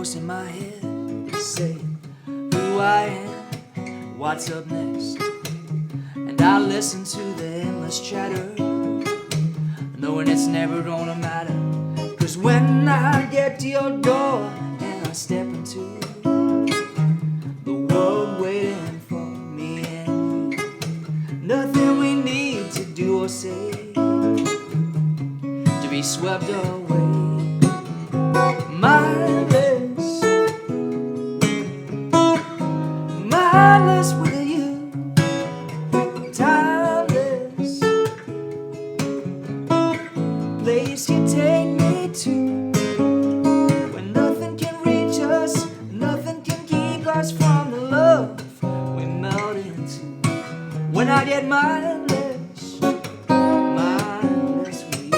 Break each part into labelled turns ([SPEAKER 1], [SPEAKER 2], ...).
[SPEAKER 1] voice in my head is saying who I am, what's up next. And I listen to the endless chatter, knowing it's never gonna matter. Cause when I get to your door and I step into the world waiting for me and you, nothing we need to do or say to be swept away. Mindless, mindless with you, timeless, place you take me to, when nothing can reach us, nothing can keep us from the love we melt into. When I get mindless, mindless with you.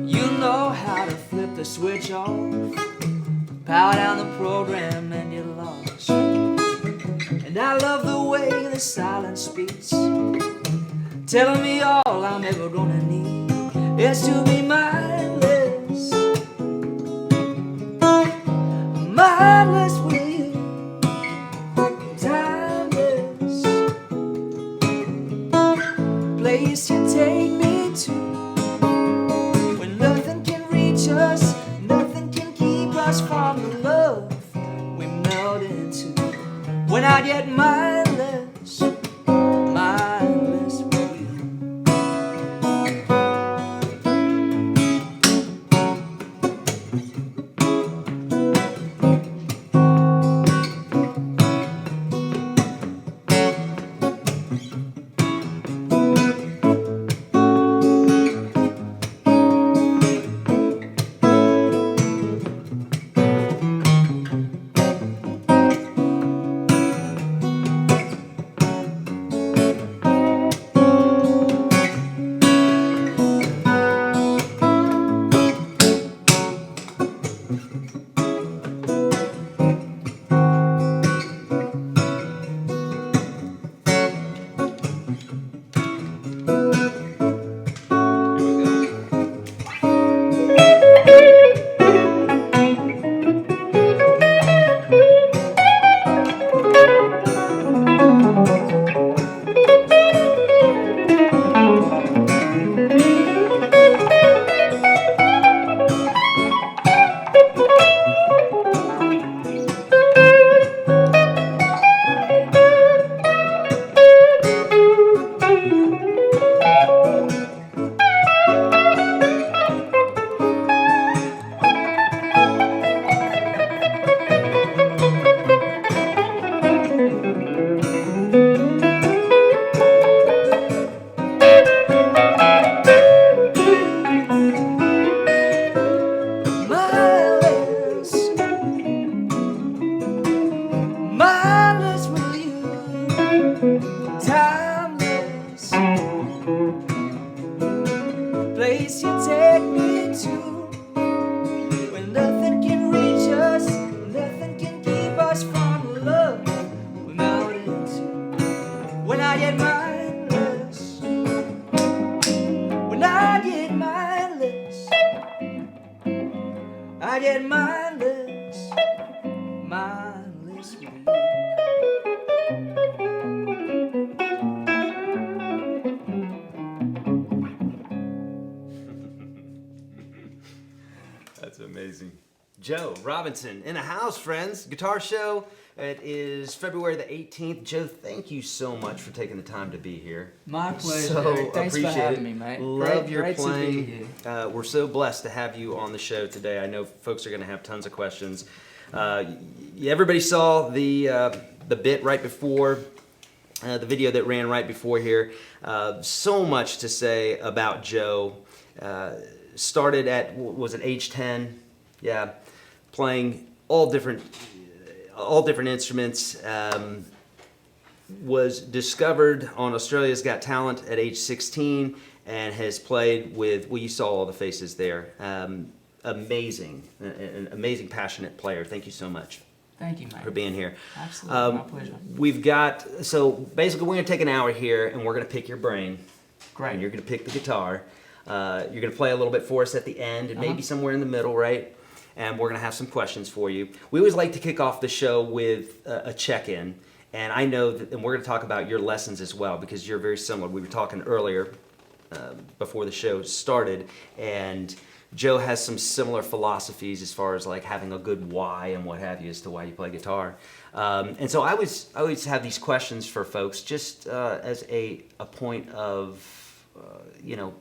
[SPEAKER 1] You know how to flip the switch off, power down the program and you're lost. And I love the way the silence speaks, telling me all I'm ever gonna need is to be mindless, mindless with you, timeless, place you take me to, when nothing can reach us, nothing can keep us from the love we melt into. When I get mindless, mindless with you. Mindless with you, timeless, place you take me to, when nothing can reach us, nothing can keep us from the love we melt into. When I get mindless, when I get mindless, I get mindless, mindless with you.
[SPEAKER 2] That's amazing. Joe Robinson in the house, friends. Guitar show. It is February the 18th. Joe, thank you so much for taking the time to be here.
[SPEAKER 1] My pleasure.
[SPEAKER 2] So
[SPEAKER 1] Eric. Thanks for
[SPEAKER 2] appreciate
[SPEAKER 1] having
[SPEAKER 2] it.
[SPEAKER 1] me, mate.
[SPEAKER 2] Love your
[SPEAKER 1] great
[SPEAKER 2] playing.
[SPEAKER 1] to be here.
[SPEAKER 2] We're so blessed to have you on the show today. I know folks are going to have tons of questions. Everybody saw the bit right before, the video that ran right before here. So much to say about Joe. Started at, was it age 10? Yeah, playing all different instruments. Was discovered on Australia's Got Talent at age 16 and has played with, well, you saw all the faces there. Amazing, an amazing, passionate player. Thank you so much.
[SPEAKER 1] Thank you, mate.
[SPEAKER 2] For being here.
[SPEAKER 1] Absolutely, my pleasure.
[SPEAKER 2] We've got, so basically we're going to take an hour here and we're going to pick your brain
[SPEAKER 1] Great.
[SPEAKER 2] And you're going to pick the guitar. You're going to play a little bit for us at the end and maybe somewhere in the middle, right? And we're going to have some questions for you. We always like to kick off the show with a check-in. And I know that, and we're going to talk about your lessons as well, because you're very similar. We were talking earlier before the show started, and Joe has some similar philosophies as far as like having a good why and what have you as to why you play guitar. And so I always have these questions for folks just as a point of,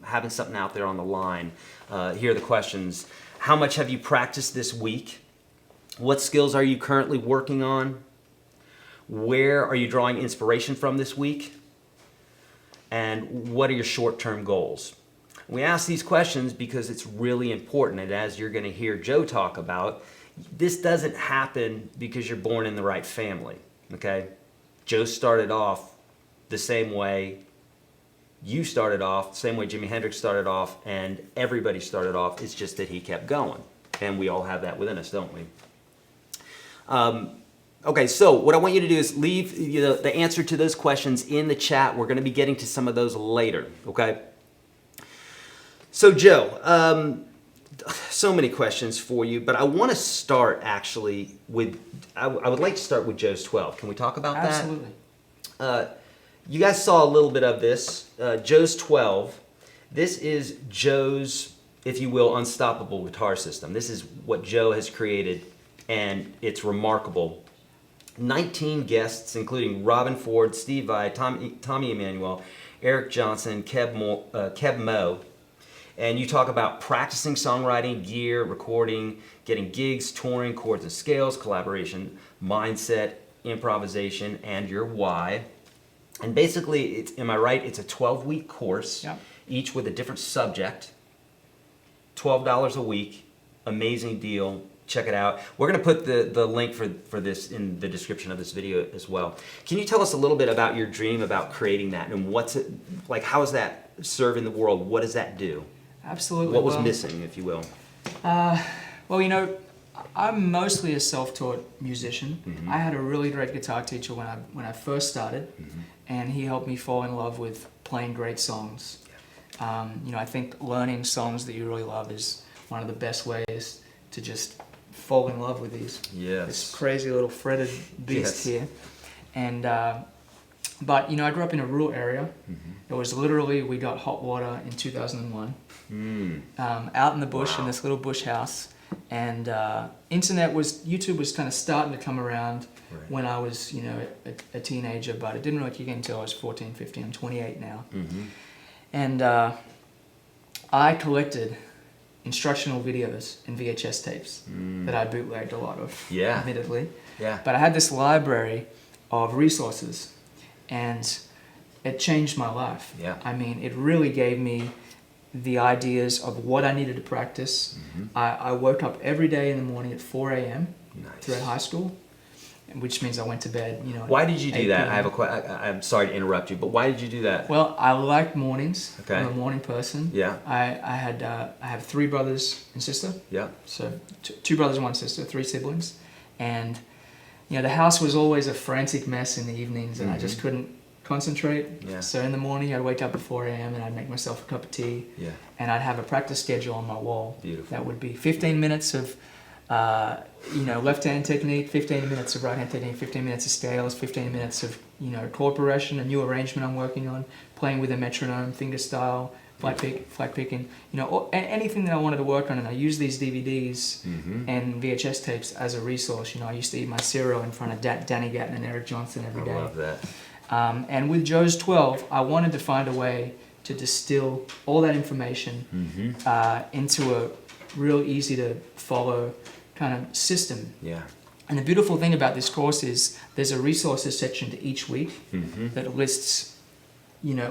[SPEAKER 2] having something out there on the line. Here are the questions. How much have you practiced this week? What skills are you currently working on? Where are you drawing inspiration from this week? And what are your short-term goals? We ask these questions because it's really important, and as you're going to hear Joe talk about, this doesn't happen because you're born in the right family, okay? Joe started off the same way you started off, the same way Jimi Hendrix started off, and everybody started off. It's just that he kept going, and we all have that within us, don't we? Okay, so what I want you to do is leave the answer to those questions in the chat. We're going to be getting to some of those later, okay? So Joe, so many questions for you, but I want to start actually with, I would like to start with Joe's 12. Can we talk about that?
[SPEAKER 1] Absolutely.
[SPEAKER 2] You guys saw a little bit of this. Joe's 12. This is Joe's, if you will, unstoppable guitar system. This is what Joe has created, and it's remarkable. 19 guests, including Robin Ford, Steve Vai, Tommy Emmanuel, Eric Johnson, Keb Mo. And you talk about practicing songwriting, gear, recording, getting gigs, touring, chords and scales, collaboration, mindset, improvisation, and your why. And basically, am I right? It's a 12-week course, each with a different subject. $12 a week, amazing deal. Check it out. We're going to put the link for this in the description of this video as well. Can you tell us a little bit about your dream about creating that, and what's it like? How is that serving the world? What does that do?
[SPEAKER 1] Absolutely.
[SPEAKER 2] What was missing, if you will?
[SPEAKER 1] Well, I'm mostly a self-taught musician.
[SPEAKER 2] Mm-hmm.
[SPEAKER 1] I had a really great guitar teacher when I first started, and he helped me fall in love with playing great songs. I think learning songs that you really love is one of the best ways to just fall in love with this crazy little fretted beast here. And but I grew up in a rural area. It was literally, we got hot water in 2001, out in the bush in this little bush house. And YouTube was kind of starting to come around when I was a teenager, but it didn't really kick in until I was 14, 15. I'm 28 now. And I collected instructional videos and VHS tapes that I bootlegged a lot of, admittedly. But I had this library of resources, and it changed my life. I mean, it really gave me the ideas of what I needed to practice. I woke up every day in the morning at 4 a.m. throughout high school, which means I went to bed,
[SPEAKER 2] Why did you do that? I'm sorry to interrupt you, but why did you do that?
[SPEAKER 1] Well, I like mornings.
[SPEAKER 2] Okay.
[SPEAKER 1] I'm a morning person. I have 3 brothers and sister. So 2 brothers and 1 sister, 3 siblings. And the house was always a frantic mess in the evenings, and I just couldn't concentrate. So in the morning I'd wake up at 4 a.m. and I'd make myself a cup of tea. And I'd have a practice schedule on my wall. That would be 15 minutes of left-hand technique, 15 minutes of right-hand technique, 15 minutes of scales, 15 minutes of chord progression, a new arrangement I'm working on, playing with a metronome, fingerstyle, flat picking, anything that I wanted to work on. And I use these DVDs and VHS tapes as a resource. I used to eat my cereal in front of Danny Gatton and Eric Johnson every day.
[SPEAKER 2] I love that.
[SPEAKER 1] And with Joe's 12, I wanted to find a way to distill all that information into a real easy to follow kind of system. And the beautiful thing about this course is there's a resources section to each week that lists,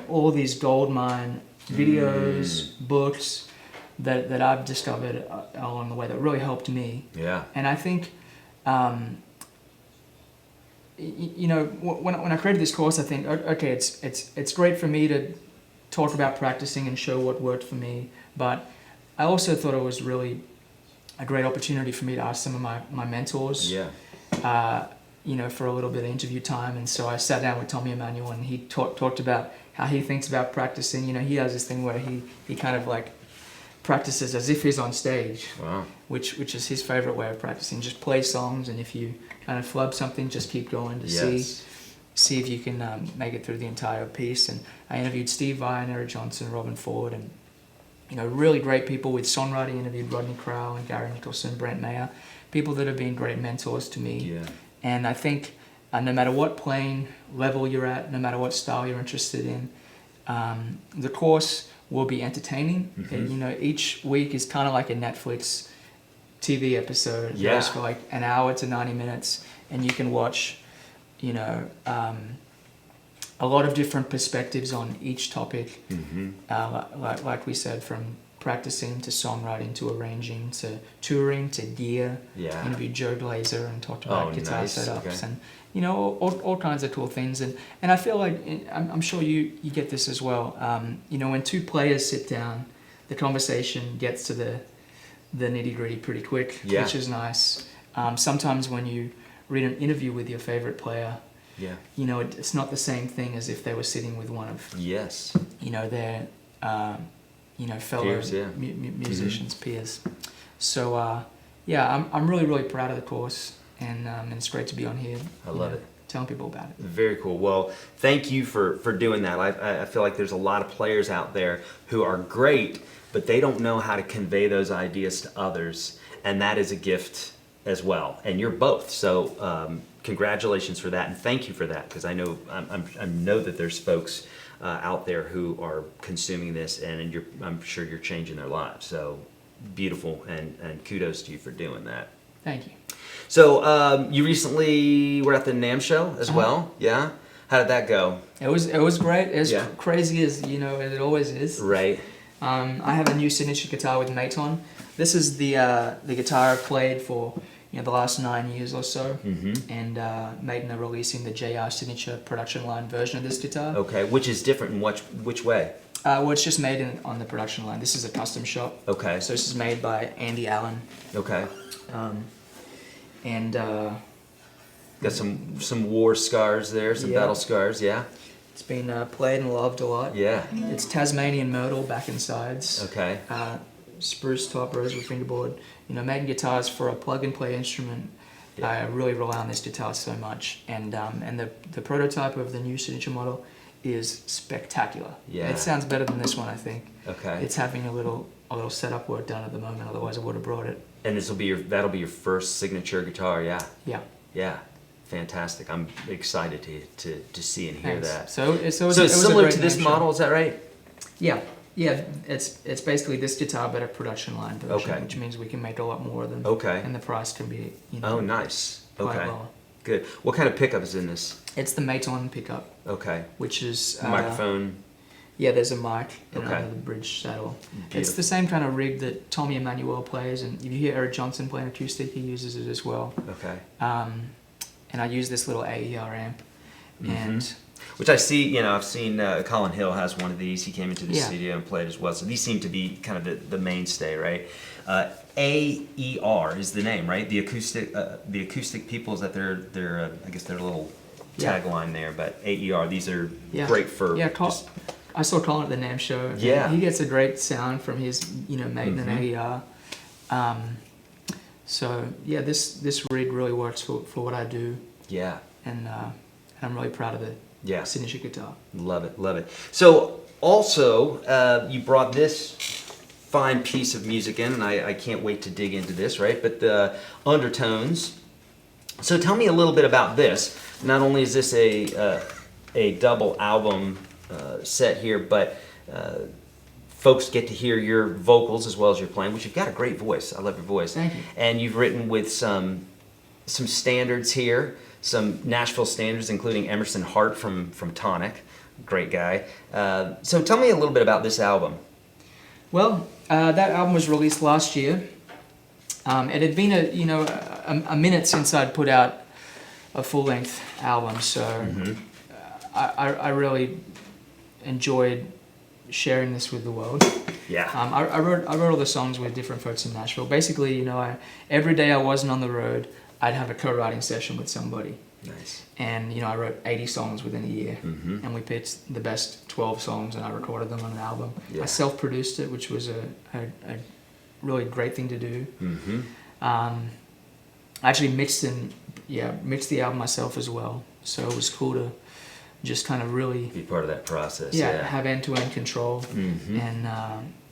[SPEAKER 1] all these gold mine videos, books that I've discovered along the way that really helped me. And I think, when I created this course, I think, okay, it's great for me to talk about practicing and show what worked for me, but I also thought it was really a great opportunity for me to ask some of my mentors for a little bit of interview time. And so I sat down with Tommy Emmanuel, and he talked about how he thinks about practicing. He has this thing where he kind of like practices as if he's on stage.
[SPEAKER 2] Wow.
[SPEAKER 1] Which is his favorite way of practicing. Just play songs, and if you kind of flub something, just keep going to see if you can make it through the entire piece. And I interviewed Steve Vai, Eric Johnson, Robin Ford, and really great people with songwriting. Interviewed Rodney Crowell and Gary Nicholson, Brent Mayer, people that have been great mentors to me.
[SPEAKER 2] Yeah.
[SPEAKER 1] And I think no matter what playing level you're at, no matter what style you're interested in, the course will be entertaining.
[SPEAKER 2] Mm-hmm.
[SPEAKER 1] And, each week is kind of like a Netflix TV episode. It
[SPEAKER 2] Yeah.
[SPEAKER 1] goes for like an hour to 90 minutes, and you can watch, a lot of different perspectives on each topic.
[SPEAKER 2] Mm-hmm.
[SPEAKER 1] Like we said, from practicing to songwriting to arranging to touring to gear.
[SPEAKER 2] Yeah.
[SPEAKER 1] Interviewed Joe Glazer and talked about guitar
[SPEAKER 2] nice.
[SPEAKER 1] setups.
[SPEAKER 2] Okay.
[SPEAKER 1] And all kinds of cool things. And I feel like, I'm sure you get this as well, when two players sit down, the conversation gets to the nitty-gritty pretty quick,
[SPEAKER 2] Yeah.
[SPEAKER 1] which is nice. Sometimes when you read an interview with your favorite player,
[SPEAKER 2] Yeah.
[SPEAKER 1] it's not the same thing as if they were sitting with one of
[SPEAKER 2] Yes.
[SPEAKER 1] their fellow
[SPEAKER 2] Peers, yeah.
[SPEAKER 1] musicians, peers. So I'm really, really proud of the course, and it's great to be on here.
[SPEAKER 2] I love it.
[SPEAKER 1] Telling people about it.
[SPEAKER 2] Very cool. Well, thank you for doing that. I feel like there's a lot of players out there who are great, but they don't know how to convey those ideas to others, and that is a gift as well. And you're both. So congratulations for that, and thank you for that, because I know that there's folks out there who are consuming this, and I'm sure you're changing their lives. So beautiful, and kudos to you for doing that.
[SPEAKER 1] Thank you.
[SPEAKER 2] So you recently were at the NAMM show as well, yeah? How did that go?
[SPEAKER 1] It was great. As
[SPEAKER 2] Yeah.
[SPEAKER 1] crazy as it always is.
[SPEAKER 2] Right.
[SPEAKER 1] I have a new signature guitar with Maton. This is the guitar I've played for the last 9 years or so, and Maton are releasing the JR signature production line version of this guitar.
[SPEAKER 2] Okay, which is different in which way?
[SPEAKER 1] Well, it's just made on the production line. This is a custom shop.
[SPEAKER 2] Okay.
[SPEAKER 1] So this is made by Andy Allen.
[SPEAKER 2] Okay.
[SPEAKER 1] And
[SPEAKER 2] Got some war scars there, some
[SPEAKER 1] Yeah.
[SPEAKER 2] battle scars, yeah?
[SPEAKER 1] it's been played and loved a lot.
[SPEAKER 2] Yeah.
[SPEAKER 1] It's Tasmanian myrtle back and sides.
[SPEAKER 2] Okay.
[SPEAKER 1] Spruce top, rosewood fingerboard. Making guitars for a plug-and-play instrument.
[SPEAKER 2] Yeah.
[SPEAKER 1] I really rely on this guitar so much. And the prototype of the new signature model is spectacular.
[SPEAKER 2] Yeah.
[SPEAKER 1] It sounds better than this one, I think.
[SPEAKER 2] Okay.
[SPEAKER 1] It's having a little setup work done at the moment. Otherwise, I would have brought it.
[SPEAKER 2] And that'll be your first signature guitar, yeah?
[SPEAKER 1] Yeah.
[SPEAKER 2] Yeah. Fantastic. I'm excited to see and hear
[SPEAKER 1] Thanks.
[SPEAKER 2] that.
[SPEAKER 1] So it's
[SPEAKER 2] So it's
[SPEAKER 1] a
[SPEAKER 2] similar
[SPEAKER 1] great
[SPEAKER 2] to this
[SPEAKER 1] NAMM show.
[SPEAKER 2] model, is that right?
[SPEAKER 1] Yeah. It's basically this guitar, but a production line version,
[SPEAKER 2] Okay.
[SPEAKER 1] which means we can make a lot more of them.
[SPEAKER 2] Okay.
[SPEAKER 1] And the price can be,
[SPEAKER 2] Oh, nice.
[SPEAKER 1] quite
[SPEAKER 2] Okay.
[SPEAKER 1] lower.
[SPEAKER 2] Good. What kind of pickup is in this?
[SPEAKER 1] It's the Maton pickup,
[SPEAKER 2] Okay.
[SPEAKER 1] which is
[SPEAKER 2] Microphone.
[SPEAKER 1] Yeah, there's a mic and
[SPEAKER 2] Okay.
[SPEAKER 1] under the bridge saddle. It's
[SPEAKER 2] Beautiful.
[SPEAKER 1] the same kind of rig that Tommy Emmanuel plays, and if you hear Eric Johnson playing acoustic, he uses it as well.
[SPEAKER 2] Okay.
[SPEAKER 1] And I use this little AER amp, and
[SPEAKER 2] Which I see, I've seen Colin Hill has one of these. He came into the
[SPEAKER 1] Yeah.
[SPEAKER 2] studio and played as well. So these seem to be kind of the mainstay, right? AER is the name, right? The acoustic people, is that their I guess their little
[SPEAKER 1] Yeah.
[SPEAKER 2] tagline there. But AER, these are
[SPEAKER 1] yeah,
[SPEAKER 2] great for
[SPEAKER 1] yeah.
[SPEAKER 2] just-
[SPEAKER 1] I saw Colin at the NAMM show. and
[SPEAKER 2] Yeah.
[SPEAKER 1] he gets a great sound from his Maton and AER. So yeah, this rig really works for what I do,
[SPEAKER 2] yeah,
[SPEAKER 1] and I'm really proud of the
[SPEAKER 2] yeah.
[SPEAKER 1] signature guitar.
[SPEAKER 2] Love it, love it. So also, you brought this fine piece of music in, and I can't wait to dig into this, right? But the undertones. So tell me a little bit about this. Not only is this a double album set here, but folks get to hear your vocals as well as your playing, which you've got a great voice. I love your voice.
[SPEAKER 1] Thank you.
[SPEAKER 2] And you've written with some standards here, some Nashville standards, including Emerson Hart from Tonic, great guy. So tell me a little bit about this album.
[SPEAKER 1] Well, that album was released last year. It had been a minute since I'd put out a full-length album, so I really enjoyed sharing this with the world.
[SPEAKER 2] Yeah.
[SPEAKER 1] I wrote all the songs with different folks in Nashville. Basically, every day I wasn't on the road, I'd have a co-writing session with somebody.
[SPEAKER 2] Nice.
[SPEAKER 1] And, you know, I wrote 80 songs within a year. And we picked the best 12 songs and I recorded them on an album.
[SPEAKER 2] Yeah.
[SPEAKER 1] I self-produced it, which was a really great thing to do. I actually mixed the album myself as well. So it was cool to just kind of really
[SPEAKER 2] be part of that process.
[SPEAKER 1] have end-to-end control. And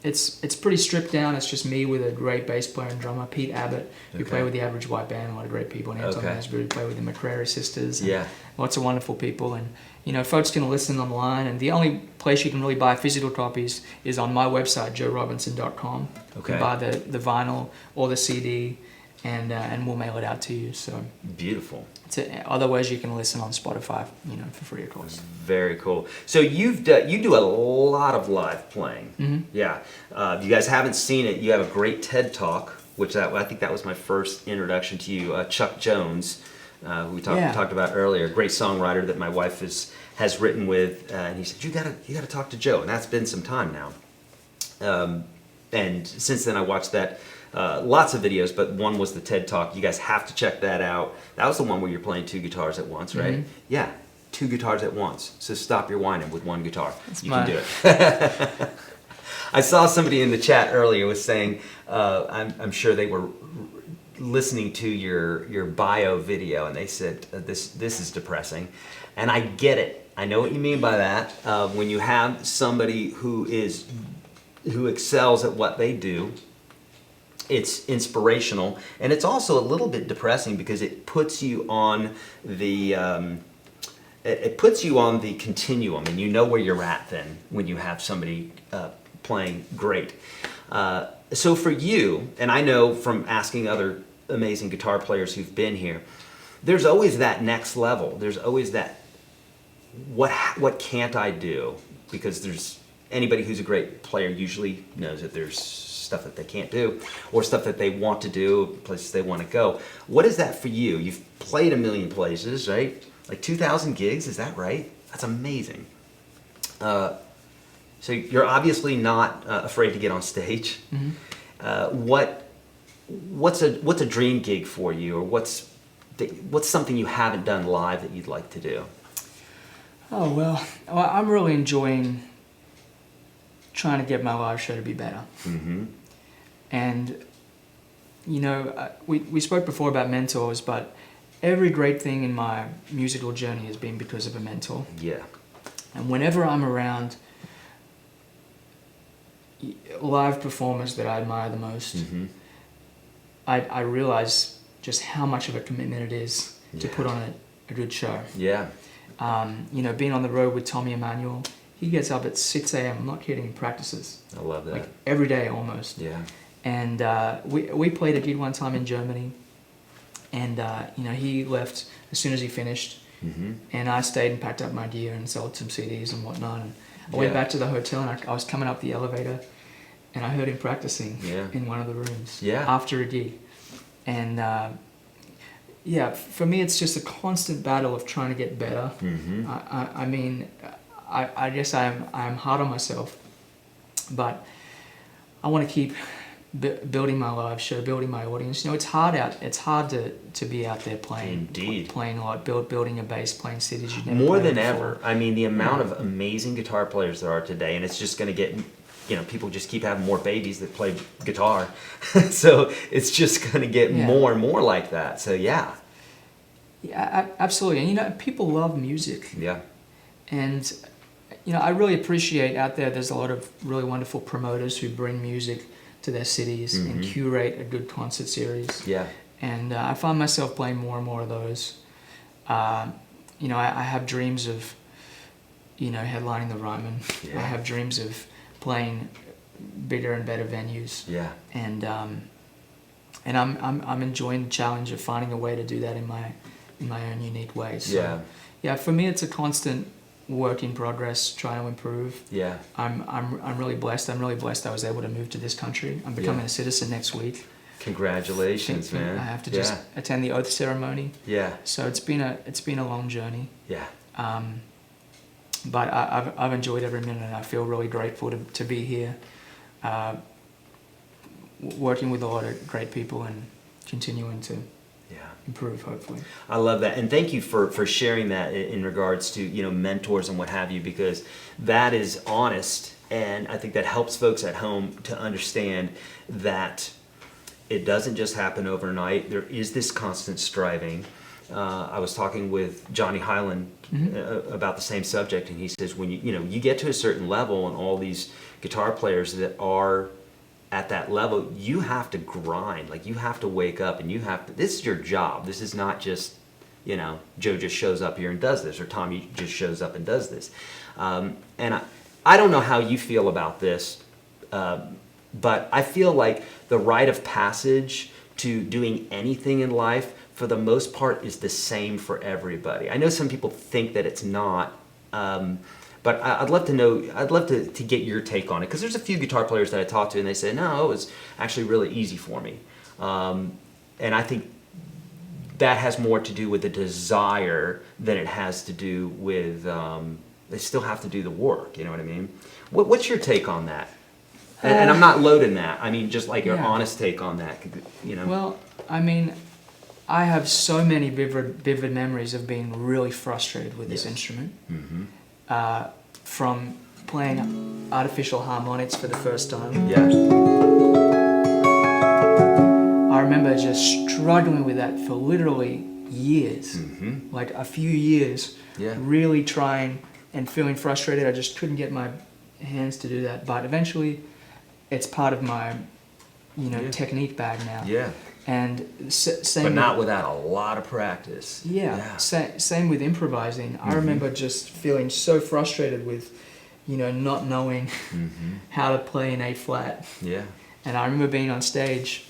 [SPEAKER 1] it's pretty stripped down. It's just me with a great bass player and drummer, Pete Abbott, who play with the Average White Band, a lot of great people, and Anton Asbury, who play with the McCrary Sisters. And lots of wonderful people. And, you know, folks can listen online, and the only place you can really buy physical copies is on my website, joerobinson.com. You can buy the vinyl or the CD, and we'll mail it out to you. So
[SPEAKER 2] beautiful.
[SPEAKER 1] Otherwise, you can listen on Spotify, you know, for free, of course.
[SPEAKER 2] Very cool. So you do a lot of live playing. Yeah. If you guys haven't seen it, you have a great TED Talk, which I think that was my first introduction to you. Chuck Jones, who we talked about earlier, a great songwriter that my wife has written with, and he said, you gotta talk to Joe, and that's been some time now. And since then, I watched that. Lots of videos, but one was the TED Talk. You guys have to check that out. That was the one where you're playing 2 guitars at once, right? Yeah, 2 guitars at once. So stop your whining with 1 guitar. You can do it. I saw somebody in the chat earlier was saying, I'm sure they were listening to your bio video, and they said this is depressing, and I get it. I know what you mean by that. When you have somebody who excels at what they do, it's inspirational, and it's also a little bit depressing because it puts you on the continuum, and you know where you're at then when you have somebody playing great. So for you, and I know from asking other amazing guitar players who've been here, there's always that next level. There's always that what can't I do? Because there's anybody who's a great player usually knows that there's stuff that they can't do, or stuff that they want to do, places they want to go. What is that for you? You've played a million places, right? Like 2,000 gigs, is that right? That's amazing. So you're obviously not afraid to get on stage. What's a dream gig for you, or what's something you haven't done live that you'd like to do?
[SPEAKER 1] Oh, well, I'm really enjoying trying to get my live show to be better. And, you know, we spoke before about mentors, but every great thing in my musical journey has been because of a mentor. Yeah. And whenever I'm around live performers that I admire the most, I realize just how much of a commitment it is to put on a good show. Yeah. You know, being on the road with Tommy Emmanuel, he gets up at 6 a.m. I'm not kidding, practices. I love that. Like every day almost. Yeah. And we played a gig one time in Germany, and you know, he left as soon as he finished, and I stayed and packed up my gear and sold some CDs and whatnot. And I went back to the hotel, and I was coming up the elevator, and I heard him practicing in one of the rooms after a gig. And yeah, for me, it's just a constant battle of trying to get better. I mean, I guess I'm hard on myself, but I want to keep building my live show, building my audience. You know, it's hard to be out there playing. Indeed. Playing a lot, building a bass, playing cities you've never
[SPEAKER 2] more
[SPEAKER 1] played
[SPEAKER 2] than
[SPEAKER 1] before.
[SPEAKER 2] ever. I mean, the amount of amazing guitar players there are today, and it's just going to get, you know, people just keep having more babies that play guitar. So it's just going to get more and more like that. So yeah.
[SPEAKER 1] Yeah, absolutely. And you know, people love music. Yeah. And you know, I really appreciate out there's a lot of really wonderful promoters who bring music to their cities and curate a good concert series. Yeah. And I find myself playing more and more of those. You know, I have dreams of, you know, headlining the Ryman. Yeah. I have dreams of playing bigger and better venues. Yeah. And I'm enjoying the challenge of finding a way to do that in my own unique way. So, yeah, for me, it's a constant work in progress, trying to improve. Yeah. I'm really blessed. I'm really blessed I was able to move to this country. I'm becoming a citizen next week.
[SPEAKER 2] Congratulations, man.
[SPEAKER 1] I have to just attend the oath ceremony. Yeah. So it's been a long journey. Yeah. But I've enjoyed every minute, and I feel really grateful to be here, working with a lot of great people and continuing to improve, hopefully.
[SPEAKER 2] I love that, and thank you for sharing that in regards to mentors and what have you, because that is honest, and I think that helps folks at home to understand that it doesn't just happen overnight. There is this constant striving. I was talking with Johnny Hyland about the same subject, and he says when you get to a certain level, and all these guitar players that are at that level, you have to grind. Like, you have to wake up, and this is your job. This is not just, Joe just shows up here and does this, or Tommy just shows up and does this. And I don't know how you feel about this, but I feel like the rite of passage to doing anything in life, for the most part, is the same for everybody. I know some people think that it's not, but I'd love to know, I'd love to get your take on it, because there's a few guitar players that I talk to, and they say, no, it was actually really easy for me. And I think that has more to do with the desire than it has to do with, they still have to do the work, you know what I mean? What's your take on that? And I'm not loading that. I mean, just like your honest take on that,
[SPEAKER 1] Well, I mean, I have so many vivid memories of being really frustrated with this instrument. From playing artificial harmonics for the first time. I remember just struggling with that for literally years. Like a few years. Really trying and feeling frustrated. I just couldn't get my hands to do that. But eventually, it's part of my, technique bag now. And same.
[SPEAKER 2] But not without a lot of practice.
[SPEAKER 1] Same with improvising. I remember just feeling so frustrated with, not knowing how to play an A flat. And I remember being on stage.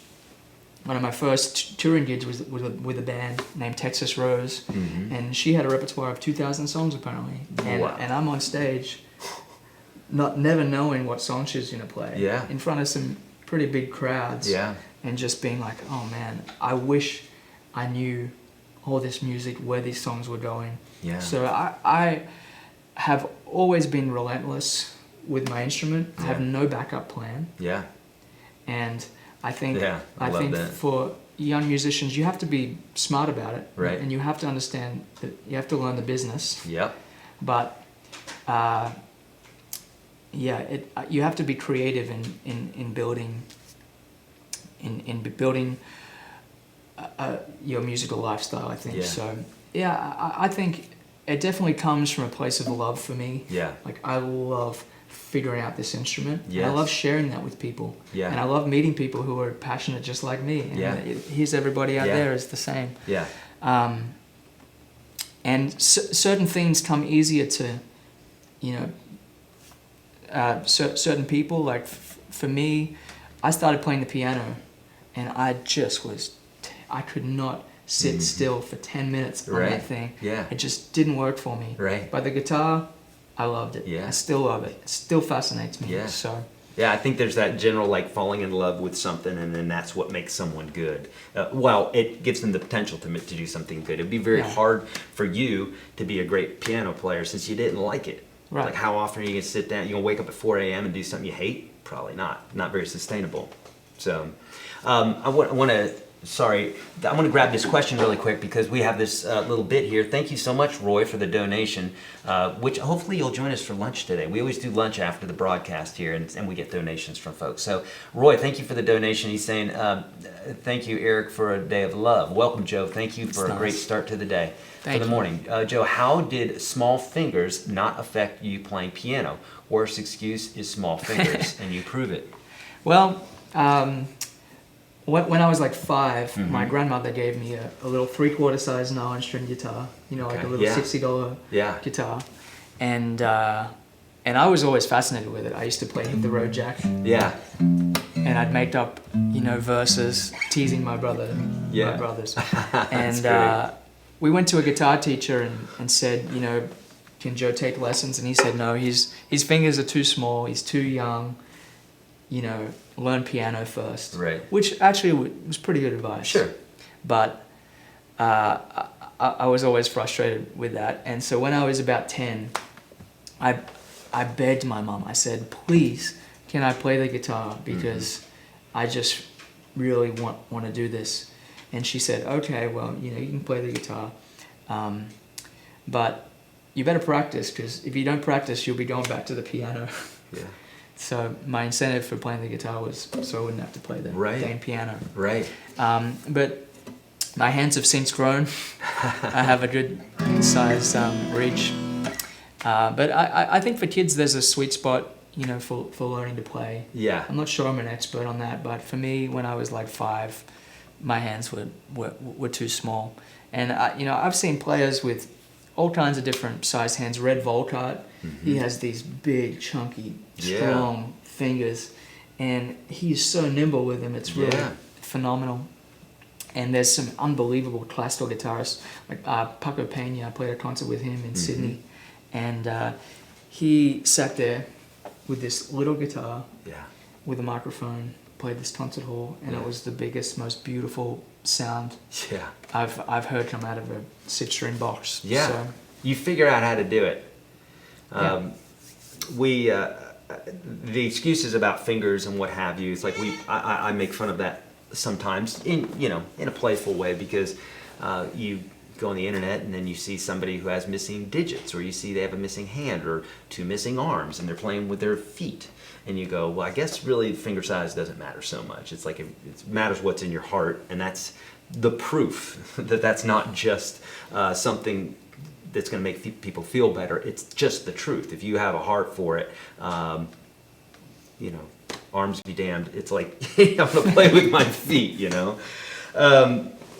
[SPEAKER 1] One of my first touring gigs was with a band named Texas Rose, and she had a repertoire of 2,000 songs apparently. And I'm on stage, never knowing what song she was gonna play. In front of some pretty big crowds. And just being like, oh man, I wish I knew all this music, where these songs were going. So I have always been relentless with my instrument. I have no backup plan. And I think for young musicians, you have to be smart about it. And you have to understand that you have to learn the business. But you have to be creative in building your musical lifestyle, I think. So I think it definitely comes from a place of love for me. Like, I love figuring out this instrument. And I love sharing that with people. And I love meeting people who are passionate just like me. And here's everybody out there is the same. And certain things come easier to, certain people. Like for me, I started playing the piano, and I just I could not sit still for 10 minutes on that thing. It just didn't work for me. But the guitar, I loved it. I still love it. It still fascinates me. So.
[SPEAKER 2] I think there's that general falling in love with something, and then that's what makes someone good. Well, it gives them the potential to do something good. It'd be very hard for you to be a great piano player since you didn't like it. Like, how often are you gonna sit down? You gonna wake up at 4 a.m. and do something you hate? Probably not. Not very sustainable. So, I want to grab this question really quick, because we have this little bit here. Thank you so much, Roy, for the donation, which hopefully you'll join us for lunch today. We always do lunch after the broadcast here, and we get donations from folks. So, Roy, thank you for the donation. He's saying, thank you, Eric, for a day of love. Welcome, Joe. Thank you for a great start to the day.
[SPEAKER 1] Thank
[SPEAKER 2] the
[SPEAKER 1] you.
[SPEAKER 2] morning. Joe, how did small fingers not affect you playing piano? Worst excuse is small fingers, and you prove it.
[SPEAKER 1] Well, when I was like 5, my grandmother gave me a little 3/4 size 9-string guitar, like a little $60 guitar, and I was always fascinated with it. I used to play Hit the Road Jack, and I'd make up verses teasing my brothers, and we went to a guitar teacher and said, can Joe take lessons? And he said no, his fingers are too small, he's too young. Learn piano first. Which actually was pretty good advice. But I was always frustrated with that. And so when I was about 10, I begged my mom. I said, please, can I play the guitar? Because I just really want to do this. And she said, okay, well, you know, you can play the guitar, but you better practice, because if you don't practice, you'll be going back to the piano.
[SPEAKER 2] Yeah.
[SPEAKER 1] So my incentive for playing the guitar was so I wouldn't have to play the dang piano.
[SPEAKER 2] Right.
[SPEAKER 1] But my hands have since grown. I have a good size reach. But I think for kids there's a sweet spot, you know, for learning to play.
[SPEAKER 2] Yeah.
[SPEAKER 1] I'm not sure I'm an expert on that, but for me, when I was like 5, my hands were too small. And you know, I've seen players with all kinds of different sized hands. Red Volkart, he has these big, chunky, strong fingers, and he's so nimble with them. It's really phenomenal. And there's some unbelievable classical guitarists, like Paco Pena. I played a concert with him in Sydney, and he sat there with this little guitar with a microphone, played this concert hall, and it was the biggest, most beautiful sound I've heard come out of a 6-string box.
[SPEAKER 2] Yeah,
[SPEAKER 1] so,
[SPEAKER 2] you figure out how to do it. We the excuses about fingers and what have you. It's like I make fun of that sometimes in a playful way, because you go on the internet and then you see somebody who has missing digits, or you see they have a missing hand or 2 missing arms, and they're playing with their feet, and you go, well, I guess really finger size doesn't matter so much. It's like it matters what's in your heart, and that's the proof that that's not just something that's going to make people feel better. It's just the truth. If you have a heart for it, you know, arms be damned. It's like, I'm going to play with my feet, you know.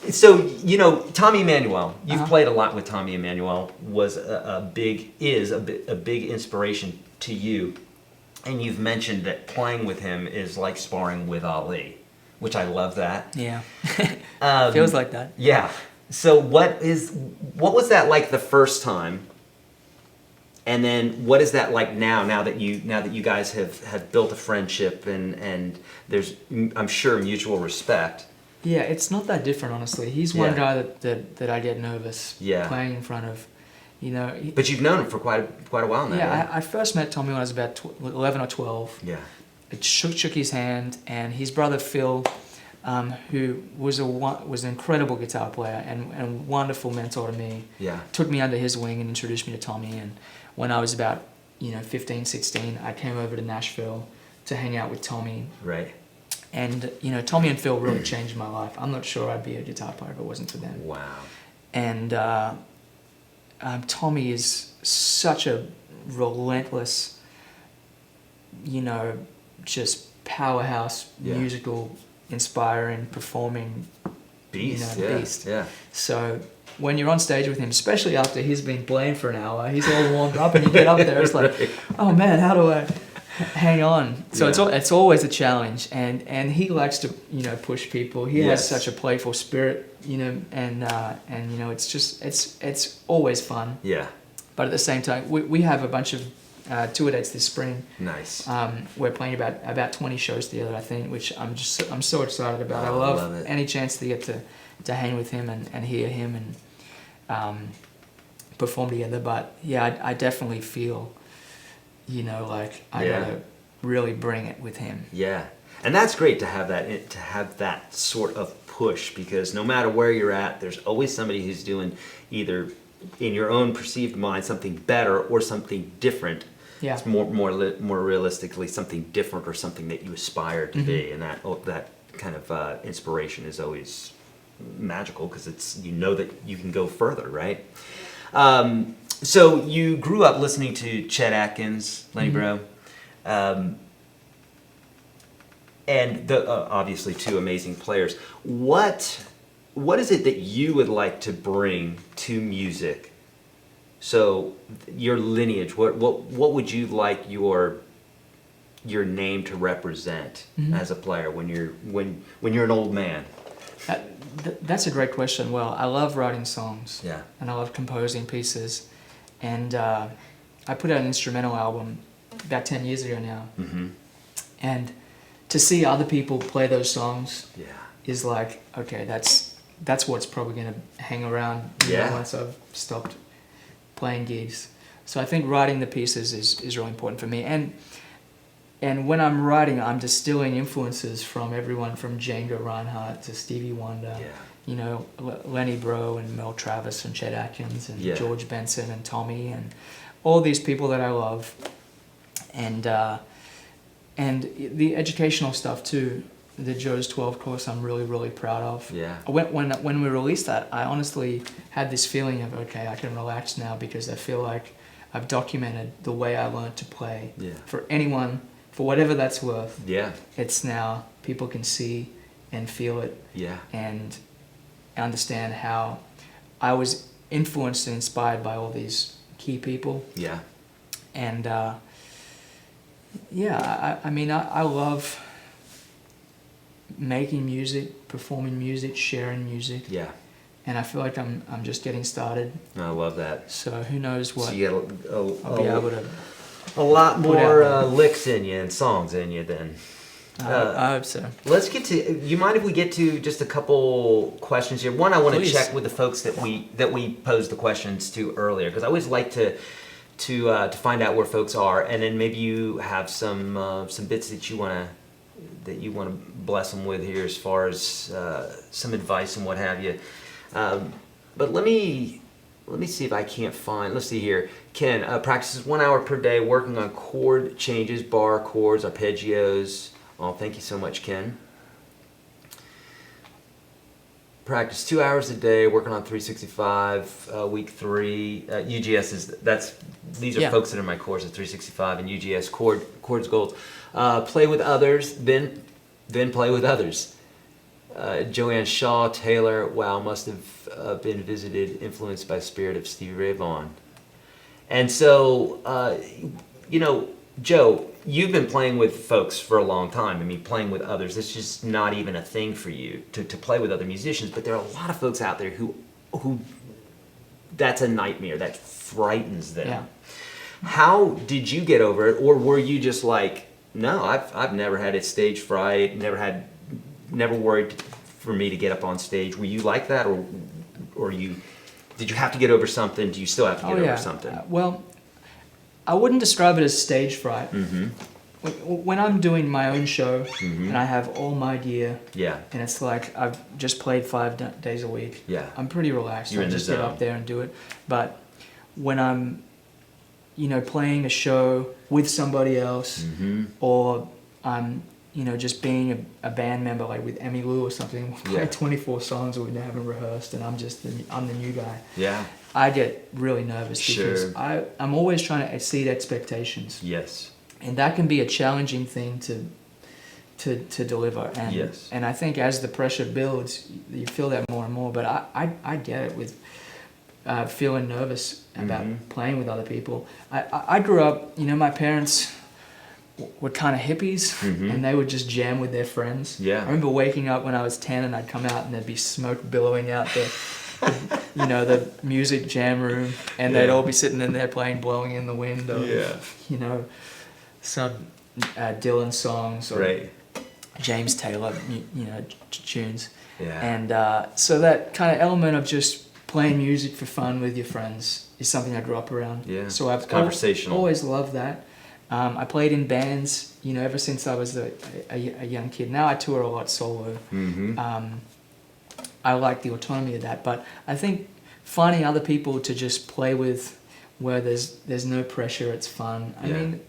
[SPEAKER 2] So, you know, Tommy Emmanuel, you've played a lot with Tommy Emmanuel, was a big inspiration to you. And you've mentioned that playing with him is like sparring with Ali, which I love that.
[SPEAKER 1] Yeah, feels like that.
[SPEAKER 2] Yeah. So what was that like the first time? And then what is that like now that you guys have built a friendship and there's, I'm sure, mutual respect?
[SPEAKER 1] Yeah, it's not that different, honestly. He's one guy that I get nervous playing in front of. You know,
[SPEAKER 2] but you've known him for quite a while now.
[SPEAKER 1] Yeah, I first met Tommy when I was about 11 or 12.
[SPEAKER 2] Yeah.
[SPEAKER 1] I shook his hand, and his brother Phil, who was an incredible guitar player and wonderful mentor to me, took me under his wing and introduced me to Tommy. And when I was about 15, 16, I came over to Nashville to hang out with Tommy.
[SPEAKER 2] Right.
[SPEAKER 1] And Tommy and Phil really changed my life. I'm not sure I'd be a guitar player if it wasn't for them.
[SPEAKER 2] Wow.
[SPEAKER 1] And Tommy is such a relentless, just powerhouse, musical, inspiring, performing
[SPEAKER 2] beast.
[SPEAKER 1] Beast.
[SPEAKER 2] Yeah.
[SPEAKER 1] So when you're on stage with him, especially after he's been playing for an hour, he's all warmed up, and you get up there, it's like, oh man, how do I hang on? So it's always a challenge, and he likes to push people. He has such a playful spirit, and it's always fun.
[SPEAKER 2] Yeah.
[SPEAKER 1] But at the same time, we have a bunch of tour dates this spring.
[SPEAKER 2] Nice.
[SPEAKER 1] We're playing about 20 shows together, I think, which I'm so excited about. I love any chance to get to hang with him and hear him and perform together. But yeah, I definitely feel, like I gotta really bring it with him.
[SPEAKER 2] Yeah, and that's great to have that sort of push, because no matter where you're at, there's always somebody who's doing either in your own perceived mind something better or something different.
[SPEAKER 1] Yeah.
[SPEAKER 2] It's more realistically something different or something that you aspire to be, and that kind of inspiration is always magical, because it's that you can go further, right? So you grew up listening to Chet Atkins, Lenny Breau, and obviously 2 amazing players. What is it that you would like to bring to music? So your lineage, what would you like your name to represent as a player when you're an old man?
[SPEAKER 1] That's a great question. Well, I love writing songs.
[SPEAKER 2] Yeah.
[SPEAKER 1] And I love composing pieces. And I put out an instrumental album about 10 years ago now. Mm-hmm. And to see other people play those songs is like, okay, that's what's probably going to hang around once I've stopped playing gigs. So I think writing the pieces is really important for me. And when I'm writing, I'm distilling influences from everyone from Django Reinhardt to Stevie Wonder you know, Lenny Breau and Mel Travis and Chet Atkins and
[SPEAKER 2] Yeah.
[SPEAKER 1] George Benson and Tommy and all these people that I love, and the educational stuff too. The Joe's 12 course I'm really proud of.
[SPEAKER 2] Yeah.
[SPEAKER 1] When we released that, I honestly had this feeling of, okay, I can relax now because I feel like I've documented the way I learned to play.
[SPEAKER 2] Yeah.
[SPEAKER 1] For anyone, for whatever that's worth.
[SPEAKER 2] Yeah.
[SPEAKER 1] It's now people can see and feel it.
[SPEAKER 2] Yeah.
[SPEAKER 1] And understand how I was influenced and inspired by all these key people.
[SPEAKER 2] Yeah.
[SPEAKER 1] And I mean, I love making music, performing music, sharing music.
[SPEAKER 2] Yeah.
[SPEAKER 1] And I feel like I'm just getting started.
[SPEAKER 2] I love that.
[SPEAKER 1] So who knows what
[SPEAKER 2] So you get
[SPEAKER 1] I'll be able to.
[SPEAKER 2] a lot
[SPEAKER 1] put
[SPEAKER 2] more
[SPEAKER 1] out
[SPEAKER 2] licks in you and songs in you then.
[SPEAKER 1] I hope so.
[SPEAKER 2] Let's get to. You mind if we get to just a couple questions here? One, I want to
[SPEAKER 1] Please.
[SPEAKER 2] check with the folks that we posed the questions to earlier, because I always like to find out where folks are, and then maybe you have some bits that you want to bless them with here, as far as some advice and what have you. But let me see if I can't find. Let's see here. Ken practices 1 hour per day working on chord changes, bar chords, arpeggios. Oh, thank you so much, Ken. Practice 2 hours a day, working on 365, week 3. UGS these are
[SPEAKER 1] Yeah.
[SPEAKER 2] folks that are in my course at 365 and UGS chords goals. Play with others, then play with others. Joanne Shaw, Taylor, wow, must have been visited, influenced by the spirit of Stevie Ray Vaughan. And so, you know, Joe, you've been playing with folks for a long time. I mean, playing with others, it's just not even a thing for you to play with other musicians. But there are a lot of folks out there who that's a nightmare. That frightens them.
[SPEAKER 1] Yeah.
[SPEAKER 2] How did you get over it? Or were you just like, no, I've never had it stage fright, never worried for me to get up on stage. Were you like that, or did you have to get over something? Do you still have to get over something?
[SPEAKER 1] Well, I wouldn't describe it as stage fright.
[SPEAKER 2] Mm-hmm.
[SPEAKER 1] When I'm doing my own show and I have all my gear,
[SPEAKER 2] Yeah.
[SPEAKER 1] and it's like I've just played 5 days a week,
[SPEAKER 2] Yeah.
[SPEAKER 1] I'm pretty relaxed.
[SPEAKER 2] You're
[SPEAKER 1] I
[SPEAKER 2] in the
[SPEAKER 1] just get
[SPEAKER 2] zone.
[SPEAKER 1] up there and do it. But when I'm, you know, playing a show with somebody else,
[SPEAKER 2] Mm-hmm.
[SPEAKER 1] or I'm, you know, just being a band member, like with Emmy Lou or something, we play
[SPEAKER 2] Yeah.
[SPEAKER 1] 24 songs that we haven't rehearsed, and I'm the new guy.
[SPEAKER 2] Yeah.
[SPEAKER 1] I get really nervous because
[SPEAKER 2] Sure.
[SPEAKER 1] I'm always trying to exceed expectations.
[SPEAKER 2] Yes.
[SPEAKER 1] And that can be a challenging thing to deliver. And,
[SPEAKER 2] Yes.
[SPEAKER 1] and I think as the pressure builds, you feel that more and more. But I get it with feeling nervous about playing with other people. I grew up, you know, my parents were kind of hippies, and they would just jam with their friends.
[SPEAKER 2] Yeah.
[SPEAKER 1] I remember waking up when I was 10 and I'd come out and there'd be smoke billowing out you know, the music jam room, and they'd all be sitting in there playing Blowing in the Wind, or, you know, some Dylan songs, or
[SPEAKER 2] Right.
[SPEAKER 1] James Taylor, you know, tunes.
[SPEAKER 2] Yeah.
[SPEAKER 1] And so that kind of element of just playing music for fun with your friends is something I grew up around.
[SPEAKER 2] Yeah.
[SPEAKER 1] So I've
[SPEAKER 2] It's conversational.
[SPEAKER 1] always loved that. I played in bands, you know, ever since I was a young kid. Now I tour a lot solo.
[SPEAKER 2] Mm-hmm.
[SPEAKER 1] I like the autonomy of that, but I think finding other people to just play with, where there's no pressure, it's fun. I
[SPEAKER 2] Yeah.
[SPEAKER 1] mean,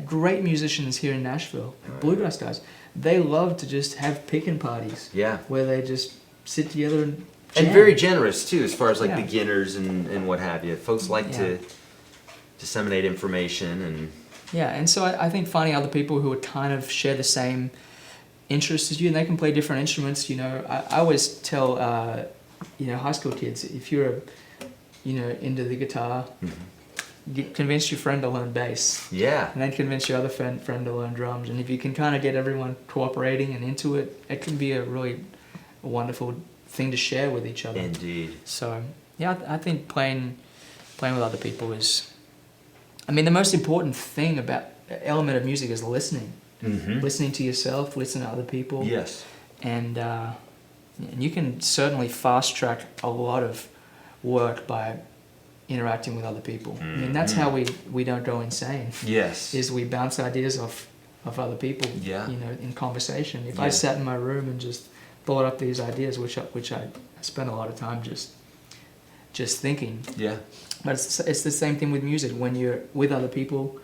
[SPEAKER 1] great musicians here in Nashville, bluegrass guys, they love to just have picking parties.
[SPEAKER 2] Yeah.
[SPEAKER 1] Where they just sit together and jam.
[SPEAKER 2] And very generous too, as far as like
[SPEAKER 1] Yeah.
[SPEAKER 2] beginners and what have you. Folks like
[SPEAKER 1] Yeah.
[SPEAKER 2] to disseminate information and.
[SPEAKER 1] Yeah, and so I think finding other people who would kind of share the same interests as you, and they can play different instruments. You know, I always tell you know, high school kids, if you're you know, into the guitar, convince your friend to learn bass.
[SPEAKER 2] Yeah.
[SPEAKER 1] And then convince your other friend to learn drums. And if you can kind of get everyone cooperating and into it, it can be a really wonderful thing to share with each other.
[SPEAKER 2] Indeed.
[SPEAKER 1] So yeah, I think playing with other people is, I mean, the most important thing about element of music is listening.
[SPEAKER 2] Mm-hmm.
[SPEAKER 1] Listening to yourself, listening to other people.
[SPEAKER 2] Yes.
[SPEAKER 1] And you can certainly fast track a lot of work by interacting with other people. I mean, that's how we don't go insane.
[SPEAKER 2] Yes.
[SPEAKER 1] Is we bounce ideas off other people.
[SPEAKER 2] Yeah.
[SPEAKER 1] You know, in conversation. If I
[SPEAKER 2] Yeah.
[SPEAKER 1] sat in my room and just thought up these ideas, which I spent a lot of time just thinking.
[SPEAKER 2] Yeah.
[SPEAKER 1] But it's the same thing with music. When you're with other people,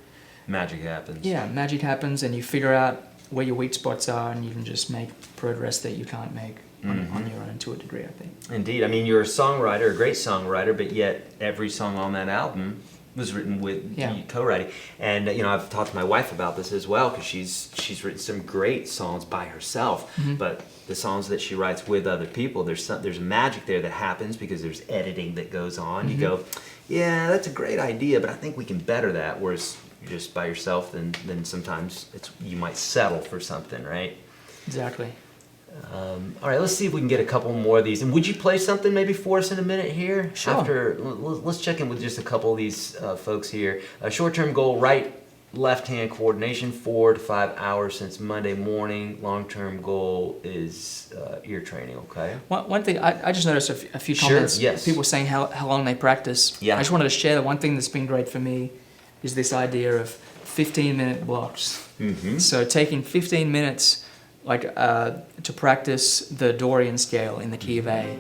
[SPEAKER 2] Magic happens.
[SPEAKER 1] yeah, magic happens, and you figure out where your weak spots are, and you can just make progress that you can't make on your own to a degree, I think.
[SPEAKER 2] Indeed. I mean, you're a songwriter, a great songwriter, but yet every song on that album was written with co-writing. And I've talked to my wife about this as well, because she's written some great songs by herself, but the songs that she writes with other people, there's magic there that happens because there's editing that goes on. You go, yeah, that's a great idea, but I think we can better that. Whereas you're just by yourself, then sometimes you might settle for something, right?
[SPEAKER 1] Exactly.
[SPEAKER 2] All right, let's see if we can get a couple more of these. And would you play something maybe for us in a minute here?
[SPEAKER 1] Sure.
[SPEAKER 2] Let's check in with just a couple of these folks here. Short-term goal, right, left-hand coordination, 4 to 5 hours since Monday morning. Long-term goal is ear training, okay?
[SPEAKER 1] One thing, I just noticed a few comments.
[SPEAKER 2] Sure, yes.
[SPEAKER 1] People saying how long they practice.
[SPEAKER 2] Yeah.
[SPEAKER 1] I just wanted to share that one thing that's been great for me is this idea of 15-minute blocks. So taking 15 minutes to practice the Dorian scale in the key of A.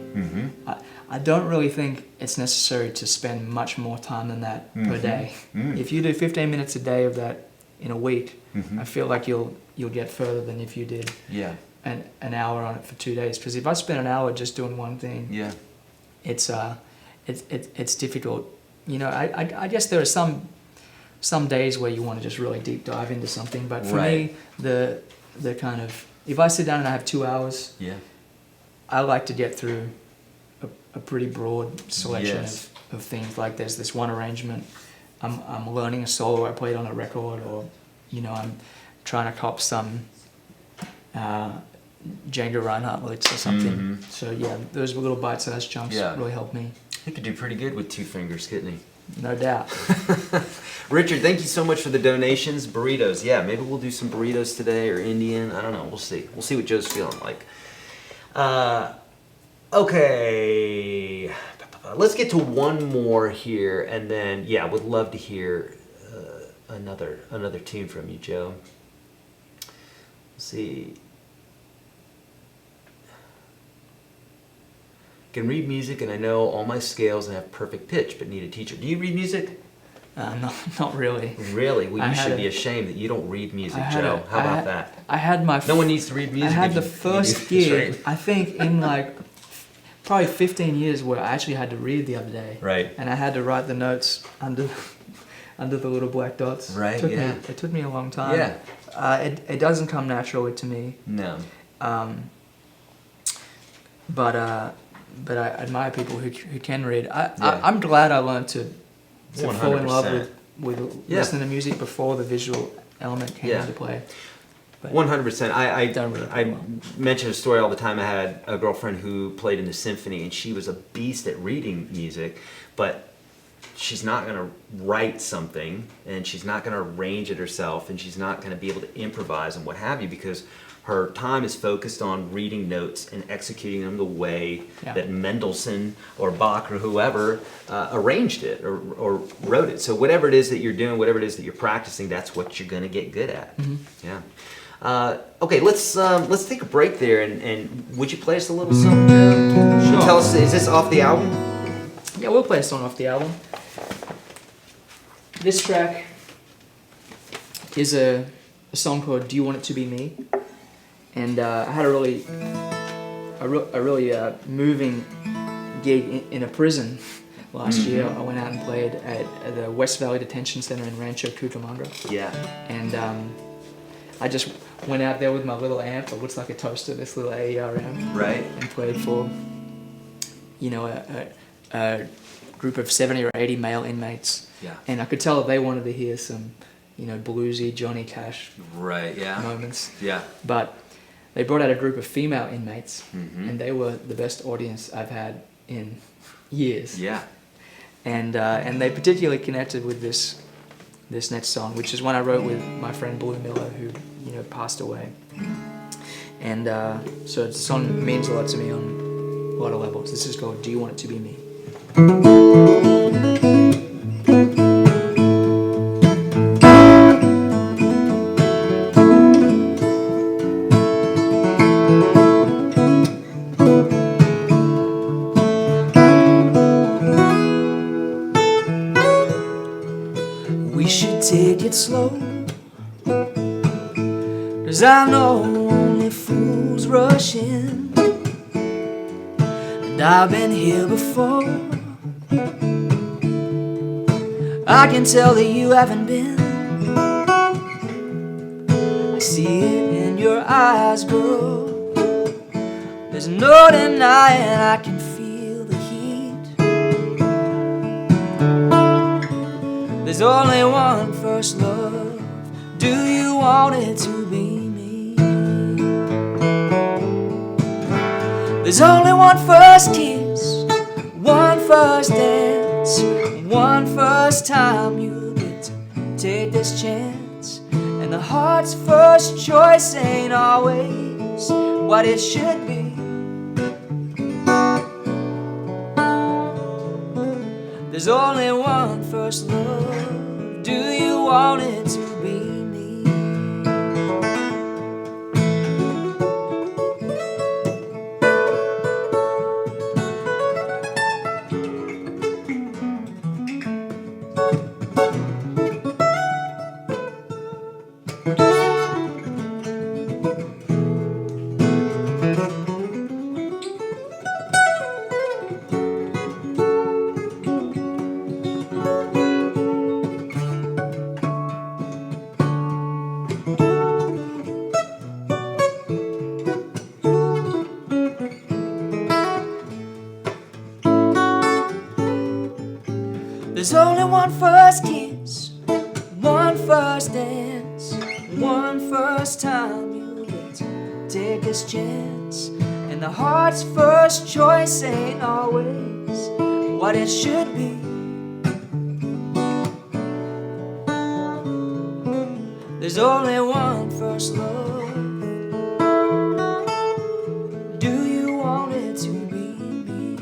[SPEAKER 1] I don't really think it's necessary to spend much more time than that per day. If you do 15 minutes a day of that in a week, I feel like you'll get further than if you did an hour on it for 2 days. Because if I spend an hour just doing one thing, it's difficult. I guess there are some days where you want to just really deep dive into something, but for me, the kind of, if I sit down and I have 2 hours, I like to get through a pretty broad selection of things. Like there's this one arrangement, I'm learning a solo I played on a record, or I'm trying to cop some Django Reinhardt lyrics or something. So yeah, those little bite-sized chunks really help me.
[SPEAKER 2] He could do pretty good with 2 fingers, couldn't he?
[SPEAKER 1] No doubt.
[SPEAKER 2] Richard, thank you so much for the donations. Burritos, yeah, maybe we'll do some burritos today, or Indian. I don't know. We'll see. We'll see what Joe's feeling like. Okay, let's get to one more here, and then would love to hear another tune from you, Joe. Let's see. Can read music, and I know all my scales and have perfect pitch, but need a teacher. Do you read music?
[SPEAKER 1] Not really.
[SPEAKER 2] Really? Well, you should be ashamed that you don't read music, Joe. How about that?
[SPEAKER 1] I had my...
[SPEAKER 2] No one needs to read music.
[SPEAKER 1] I had the first gig, I think, in probably 15 years, where I actually had to read the other day.
[SPEAKER 2] Right.
[SPEAKER 1] And I had to write the notes under the little black dots.
[SPEAKER 2] Right,
[SPEAKER 1] It took me a long time.
[SPEAKER 2] Yeah.
[SPEAKER 1] It doesn't come naturally to me.
[SPEAKER 2] No.
[SPEAKER 1] But I admire people who can read. I'm glad I learned to fall in love with listening to music before the visual element came into play.
[SPEAKER 2] 100%. I
[SPEAKER 1] well.
[SPEAKER 2] mention a story all the time. I had a girlfriend who played in the symphony, and she was a beast at reading music, but she's not going to write something, and she's not going to arrange it herself, and she's not going to be able to improvise and what have you, because her time is focused on reading notes and executing them the way that Mendelssohn or Bach or whoever arranged it or wrote it. So whatever it is that you're doing, whatever it is that you're practicing, that's what you're going to get good at. Yeah. Okay, let's take a break there, and would you play us a little something, Joe?
[SPEAKER 1] Sure.
[SPEAKER 2] Tell us, is this off the album?
[SPEAKER 1] Yeah, we'll play a song off the album. This track is a song called "Do You Want It to Be Me?" And I had a really moving gig in a prison last year. I went out and played at the West Valley Detention Center in Rancho Cucamonga.
[SPEAKER 2] Yeah.
[SPEAKER 1] And I just went out there with my little amp. It looks like a toaster, this little AER amp.
[SPEAKER 2] Right.
[SPEAKER 1] And played for, a group of 70 or 80 male inmates.
[SPEAKER 2] Yeah.
[SPEAKER 1] And I could tell that they wanted to hear some, bluesy Johnny Cash moments.
[SPEAKER 2] Yeah.
[SPEAKER 1] But they brought out a group of female inmates, and they were the best audience I've had in years.
[SPEAKER 2] Yeah.
[SPEAKER 1] And they particularly connected with this next song, which is one I wrote with my friend Blue Miller, who passed away. And so the song means a lot to me on a lot of levels. This is called "Do You Want It to Be Me?" 'cause I know only fools rush in, and I've been here before. I can tell that you haven't been. I see it in your eyes, girl. There's no denying I can feel the heat. There's only one first love. Do you want it to be me? There's only one first kiss, one first dance, one first time you get to take this chance. And the heart's first choice ain't always what it should be. There's only one first love. Do you want it to be me? There's only one first kiss, one first dance, one first time you get to take this chance. And the heart's first choice ain't always what it should be. There's only one first love. Do you want it to be me?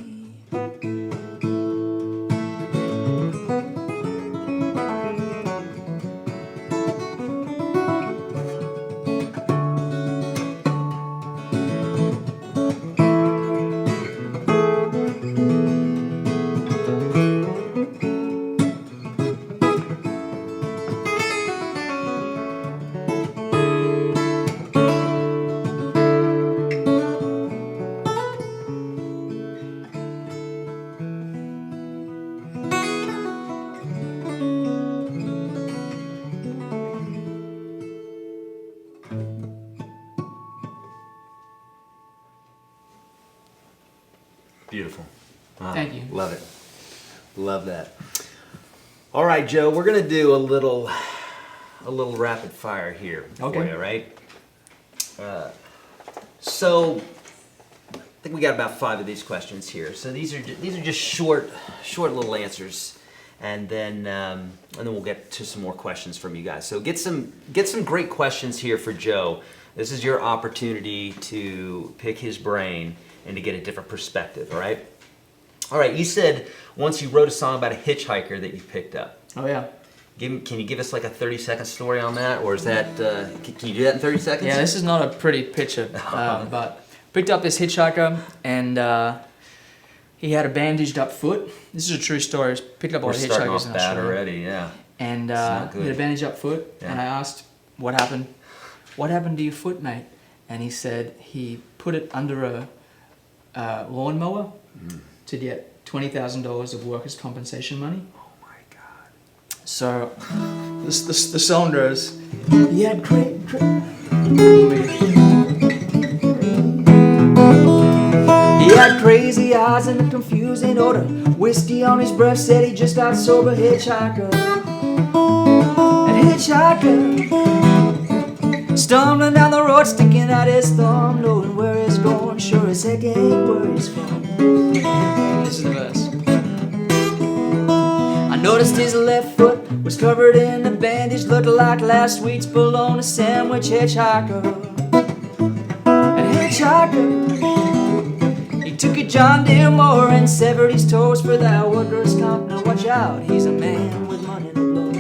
[SPEAKER 2] Beautiful. Wow.
[SPEAKER 1] Thank you.
[SPEAKER 2] Love it. Love that. All right, Joe, we're gonna do a little rapid fire here for you, right? So I think we got about 5 of these questions here. So these are just short little answers, and then we'll get to some more questions from you guys. So get some great questions here for Joe. This is your opportunity to pick his brain and to get a different perspective, all right? All right, you said once you wrote a song about a hitchhiker that you picked up.
[SPEAKER 1] Oh yeah.
[SPEAKER 2] Can you give us like a 30-second story on that, or is that, can you do that in 30 seconds?
[SPEAKER 1] Yeah, this is not a pretty picture, but picked up this hitchhiker, and he had a bandaged up foot. This is a true story. Picked up all
[SPEAKER 2] We're
[SPEAKER 1] the
[SPEAKER 2] starting
[SPEAKER 1] hitchhikers
[SPEAKER 2] off
[SPEAKER 1] in
[SPEAKER 2] bad
[SPEAKER 1] Australia.
[SPEAKER 2] already, yeah.
[SPEAKER 1] And he
[SPEAKER 2] not
[SPEAKER 1] had
[SPEAKER 2] good.
[SPEAKER 1] a bandaged up foot,
[SPEAKER 2] Yeah.
[SPEAKER 1] and I asked, what happened? What happened to your foot, mate? And he said he put it under a lawnmower to get $20,000 of workers' compensation money.
[SPEAKER 2] Oh my God.
[SPEAKER 1] So the song goes, he had he had crazy eyes and a confusing odor. Whiskey on his breath, said he just got sober. Hitchhiker, and hitchhiker, stumbling down the road, sticking out his thumb, knowing where he's going, sure as heck ain't where he's from. This is the verse. I noticed his left foot was covered in a bandage, looked like last week's bologna sandwich. Hitchhiker, and hitchhiker, he took a John Deere mower and severed his toes for that workers' comp. Now watch out, he's a man with money to blow.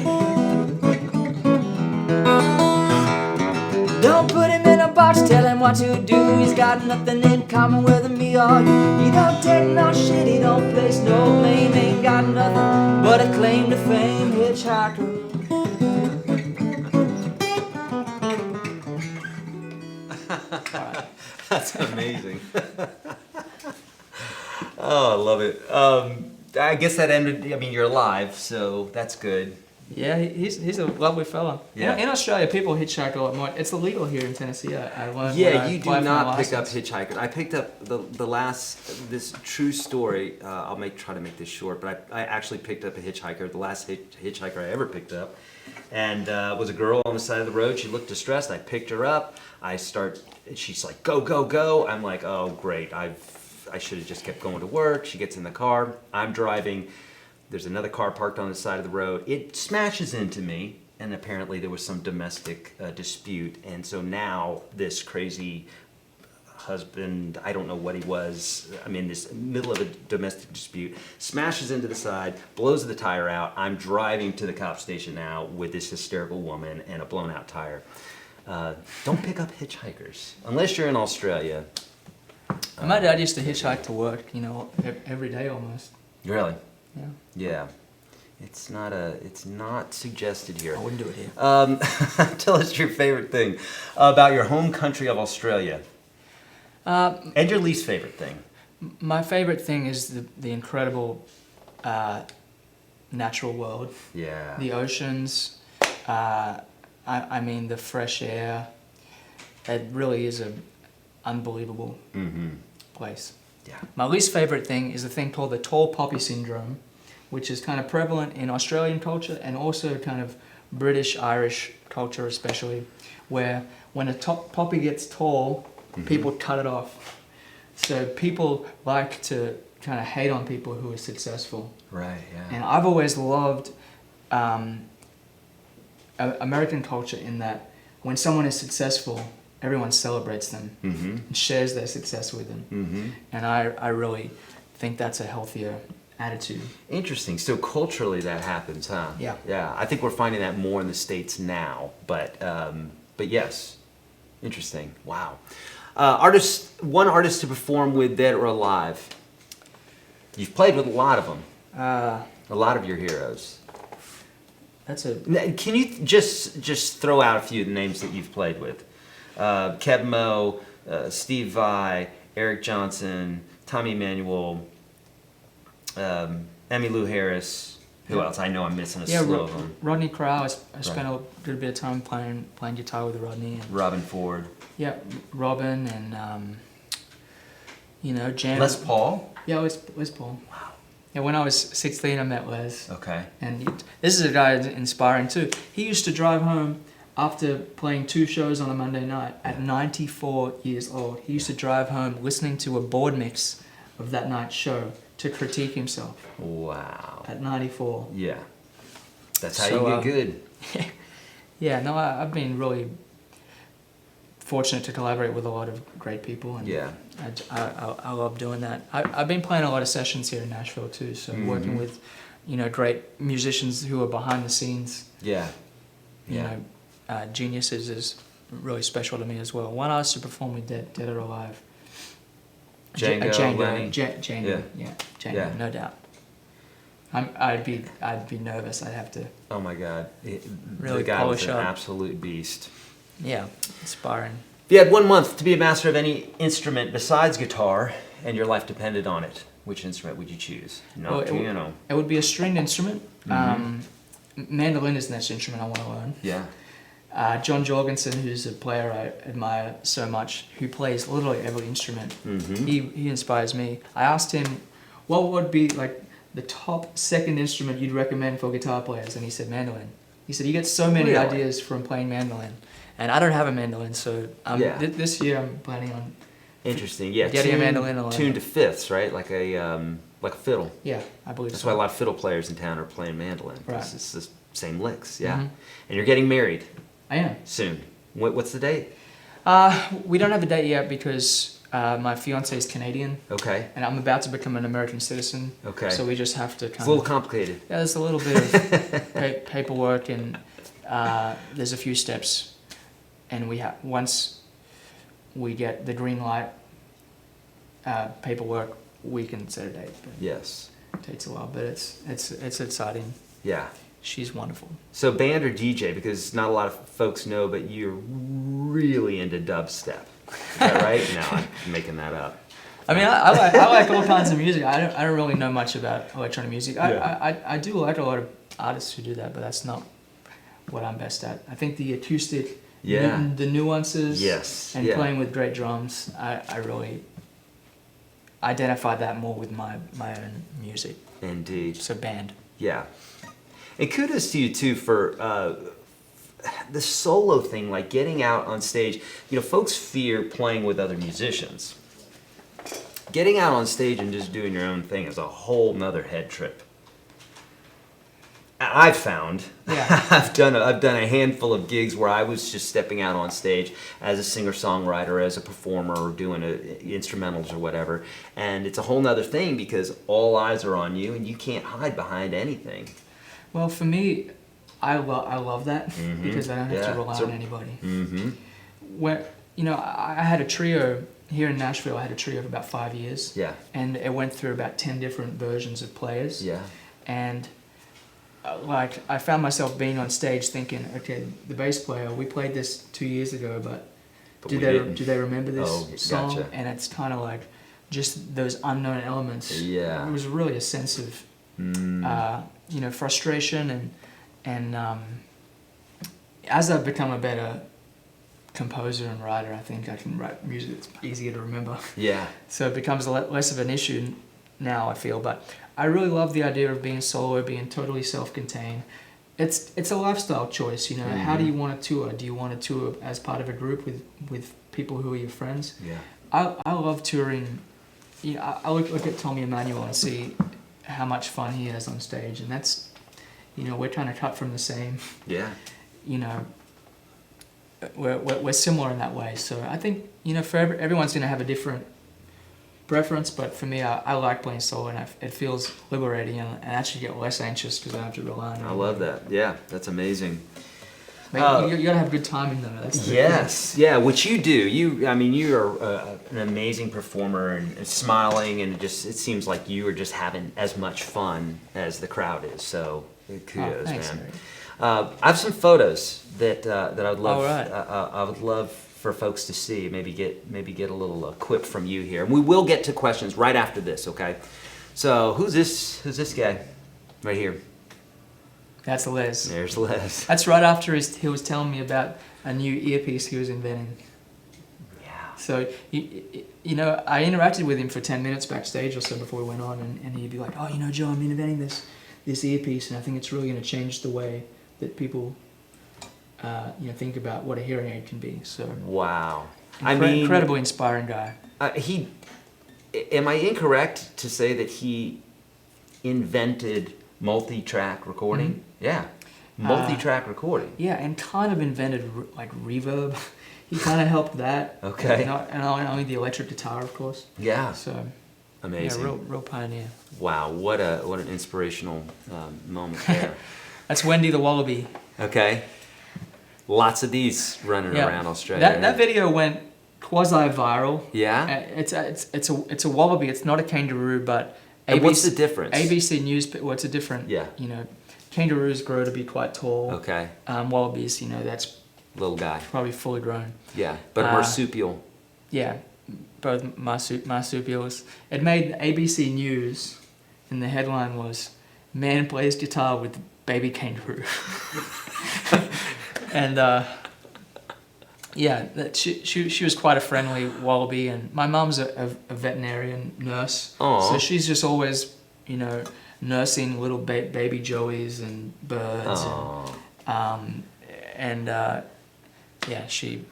[SPEAKER 1] Don't put him in a box, tell him what to do. He's got nothing in common with me or you. He don't take no shit, he don't place no blame. Ain't got nothing but a claim to fame. Hitchhiker, right.
[SPEAKER 2] That's amazing. Oh, I love it. I guess that ended. I mean, you're alive, so that's good.
[SPEAKER 1] Yeah, he's a lovely fella.
[SPEAKER 2] Yeah.
[SPEAKER 1] In Australia, people hitchhike a lot more. It's illegal here in Tennessee. I learned. when
[SPEAKER 2] Yeah,
[SPEAKER 1] I
[SPEAKER 2] you do
[SPEAKER 1] applied for my
[SPEAKER 2] not pick up
[SPEAKER 1] license.
[SPEAKER 2] hitchhikers. I picked up this true story. I'll try to make this short, but I actually picked up a hitchhiker. The last hitchhiker I ever picked up, and was a girl on the side of the road. She looked distressed. I picked her up. She's like, go, go, go. I'm like, oh great. I should have just kept going to work. She gets in the car. I'm driving. There's another car parked on the side of the road. It smashes into me, and apparently there was some domestic dispute. And so now this crazy husband, I don't know what he was, I'm in this middle of a domestic dispute, smashes into the side, blows the tire out. I'm driving to the cop station now with this hysterical woman and a blown out tire. Don't pick up hitchhikers, unless you're in Australia.
[SPEAKER 1] My dad used to hitchhike to work. Every day almost.
[SPEAKER 2] Really?
[SPEAKER 1] Yeah.
[SPEAKER 2] Yeah. It's not suggested here.
[SPEAKER 1] I wouldn't do it here.
[SPEAKER 2] Tell us your favorite thing about your home country of Australia. And your least favorite thing.
[SPEAKER 1] My favorite thing is the incredible natural world.
[SPEAKER 2] Yeah.
[SPEAKER 1] The oceans. I mean, the fresh air. It really is an unbelievable place.
[SPEAKER 2] Yeah.
[SPEAKER 1] My least favorite thing is a thing called the tall poppy syndrome, which is kind of prevalent in Australian culture and also kind of British, Irish culture especially, where when a poppy gets tall, people cut it off. So people like to kind of hate on people who are successful.
[SPEAKER 2] Right, yeah.
[SPEAKER 1] And I've always loved American culture in that when someone is successful, everyone celebrates them and shares their success with them. And I really think that's a healthier attitude.
[SPEAKER 2] Interesting. So culturally that happens, huh?
[SPEAKER 1] Yeah.
[SPEAKER 2] Yeah. I think we're finding that more in the States now, but yes. Interesting. Wow. One artist to perform with, dead or alive. You've played with a lot of them. A lot of your heroes.
[SPEAKER 1] That's a...
[SPEAKER 2] Can you just throw out a few of the names that you've played with? Kev Moe, Steve Vai, Eric Johnson, Tommy Emmanuel, Emmylou Harris. Who else? I know I'm missing a slew of them.
[SPEAKER 1] Rodney Crowell. I spent a good bit of time playing guitar with Rodney. And,
[SPEAKER 2] Robin Ford.
[SPEAKER 1] yeah, Robin and Jam.
[SPEAKER 2] Les Paul.
[SPEAKER 1] Yeah, Les Paul.
[SPEAKER 2] Wow.
[SPEAKER 1] Yeah, when I was 16, I met Les.
[SPEAKER 2] Okay.
[SPEAKER 1] And this is a guy who's inspiring too. He used to drive home after playing 2 shows on a Monday night at 94 years old. He used to drive home listening to a board mix of that night's show to critique himself.
[SPEAKER 2] Wow.
[SPEAKER 1] At 94.
[SPEAKER 2] Yeah. That's how you get good.
[SPEAKER 1] Yeah, no, I've been really fortunate to collaborate with a lot of great people. And
[SPEAKER 2] Yeah.
[SPEAKER 1] I love doing that. I've been playing a lot of sessions here in Nashville too, so working with, great musicians who are behind the scenes.
[SPEAKER 2] Yeah.
[SPEAKER 1] You know, geniuses is really special to me as well. One artist to perform with, dead or alive.
[SPEAKER 2] Django, Lenny.
[SPEAKER 1] Django, yeah, Django,
[SPEAKER 2] Yeah.
[SPEAKER 1] no doubt. I'd be nervous. I'd have to.
[SPEAKER 2] Oh my God.
[SPEAKER 1] Really
[SPEAKER 2] the guy was
[SPEAKER 1] polish
[SPEAKER 2] an
[SPEAKER 1] up.
[SPEAKER 2] absolute beast.
[SPEAKER 1] Yeah, inspiring.
[SPEAKER 2] If you had 1 month to be a master of any instrument besides guitar and your life depended on it, which instrument would you choose? No piano.
[SPEAKER 1] It would be a stringed instrument. Mandolin is the next instrument I want to learn.
[SPEAKER 2] Yeah.
[SPEAKER 1] John Jorgensen, who's a player I admire so much, who plays literally every instrument. He inspires me. I asked him, what would be like the top second instrument you'd recommend for guitar players? And he said mandolin. He said, you get so many
[SPEAKER 2] Really?
[SPEAKER 1] ideas from playing mandolin. And I don't have a mandolin, so this year I'm planning on
[SPEAKER 2] Interesting. Yeah.
[SPEAKER 1] getting a mandolin. And
[SPEAKER 2] tuned to fifths, right? Like a fiddle.
[SPEAKER 1] Yeah, I believe
[SPEAKER 2] That's
[SPEAKER 1] so.
[SPEAKER 2] why a lot of fiddle players in town are playing mandolin.
[SPEAKER 1] Right.
[SPEAKER 2] It's the same licks. Yeah. And you're getting married
[SPEAKER 1] I am.
[SPEAKER 2] soon. What's the date?
[SPEAKER 1] We don't have a date yet because my fiance is Canadian.
[SPEAKER 2] Okay.
[SPEAKER 1] And I'm about to become an American citizen.
[SPEAKER 2] Okay.
[SPEAKER 1] So we just have to
[SPEAKER 2] It's
[SPEAKER 1] kind
[SPEAKER 2] a little
[SPEAKER 1] of...
[SPEAKER 2] complicated.
[SPEAKER 1] Yeah, there's a little bit of paperwork and there's a few steps. And once we get the green light paperwork, we can set a date. But
[SPEAKER 2] Yes.
[SPEAKER 1] it takes a while, but it's exciting.
[SPEAKER 2] Yeah.
[SPEAKER 1] She's wonderful.
[SPEAKER 2] So band or DJ? Because not a lot of folks know, but you're really into dubstep. Is that right? No, I'm making that up.
[SPEAKER 1] I mean, I like all kinds of music. I don't really know much about electronic music. I do like a lot of artists who do that, but that's not what I'm best at. I think the acoustic, the nuances, and playing with great drums, I really identify that more with my own music.
[SPEAKER 2] Indeed.
[SPEAKER 1] So band.
[SPEAKER 2] Yeah. And kudos to you too for the solo thing, like getting out on stage. You know, folks fear playing with other musicians. Getting out on stage and just doing your own thing is a whole nother head trip. I've found.
[SPEAKER 1] Yeah.
[SPEAKER 2] I've done a handful of gigs where I was just stepping out on stage as a singer-songwriter, as a performer, or doing instrumentals or whatever. And it's a whole nother thing because all eyes are on you and you can't hide behind anything.
[SPEAKER 1] Well, for me, I love that because I don't have to rely on anybody. Where, you know, I had a trio here in Nashville. I had a trio for about 5 years.
[SPEAKER 2] Yeah.
[SPEAKER 1] And it went through about 10 different versions of players.
[SPEAKER 2] Yeah.
[SPEAKER 1] And like, I found myself being on stage thinking, okay, the bass player, we played this 2 years ago, but do they remember this song?
[SPEAKER 2] Gotcha.
[SPEAKER 1] And it's kind of like just those unknown elements.
[SPEAKER 2] Yeah.
[SPEAKER 1] It was really a sense of, you know, frustration and as I've become a better composer and writer, I think I can write music that's easier to remember.
[SPEAKER 2] Yeah.
[SPEAKER 1] So it becomes less of an issue now, I feel. But I really love the idea of being solo, being totally self-contained. It's a lifestyle choice, you know. How do you want to tour? Do you want to tour as part of a group with people who are your friends?
[SPEAKER 2] Yeah.
[SPEAKER 1] I love touring. You know, I look at Tommy Emmanuel and see how much fun he has on stage, and that's, you know, we're kind of cut from the same.
[SPEAKER 2] Yeah.
[SPEAKER 1] You know, we're similar in that way. So I think, you know, for everyone's going to have a different preference, but for me, I like playing solo, and it feels liberating, and I actually get less anxious because I don't have to rely on it.
[SPEAKER 2] I love that. Yeah, that's amazing.
[SPEAKER 1] But you gotta have good timing though. That's the
[SPEAKER 2] thing. Yeah, which you do. I mean, you are an amazing performer and smiling, and it seems like you are just having as much fun as the crowd is. So kudos,
[SPEAKER 1] thanks,
[SPEAKER 2] man. I have some photos that I would love.
[SPEAKER 1] All right.
[SPEAKER 2] I would love for folks to see. Maybe get a little quip from you here, and we will get to questions right after this. Okay. So who's this guy right here?
[SPEAKER 1] That's Les.
[SPEAKER 2] There's Les.
[SPEAKER 1] That's right after he was telling me about a new earpiece he was inventing.
[SPEAKER 2] Yeah.
[SPEAKER 1] So, you know, I interacted with him for 10 minutes backstage or so before we went on, and he'd be like, oh, you know, Joe, I'm inventing this earpiece, and I think it's really going to change the way that people, you know, think about what a hearing aid can be. So.
[SPEAKER 2] Wow.
[SPEAKER 1] Incredibly inspiring guy.
[SPEAKER 2] Am I incorrect to say that he invented multi-track recording? Yeah, multi-track recording.
[SPEAKER 1] Yeah, and kind of invented like reverb. He kind of helped that.
[SPEAKER 2] Okay.
[SPEAKER 1] And only the electric guitar, of course.
[SPEAKER 2] Yeah.
[SPEAKER 1] So.
[SPEAKER 2] Amazing.
[SPEAKER 1] Yeah, real pioneer.
[SPEAKER 2] Wow, what an inspirational moment there.
[SPEAKER 1] That's Wendy the Wallaby.
[SPEAKER 2] Okay. Lots of these running around Australia.
[SPEAKER 1] That video went quasi-viral.
[SPEAKER 2] Yeah.
[SPEAKER 1] It's a wallaby. It's not a kangaroo, but.
[SPEAKER 2] And what's the difference?
[SPEAKER 1] ABC News, well, it's a different,
[SPEAKER 2] you
[SPEAKER 1] know, kangaroos grow to be quite tall.
[SPEAKER 2] Okay.
[SPEAKER 1] Wallabies, you know, that's
[SPEAKER 2] little guy.
[SPEAKER 1] Probably fully grown.
[SPEAKER 2] Yeah, but a marsupial.
[SPEAKER 1] Yeah, both marsupials. It made ABC News, and the headline was, "Man plays guitar with baby kangaroo." And yeah, she was quite a friendly wallaby, and my mum's a veterinarian nurse.
[SPEAKER 2] Aww.
[SPEAKER 1] So she's just always, you know, nursing little baby joeys and birds. And yeah, she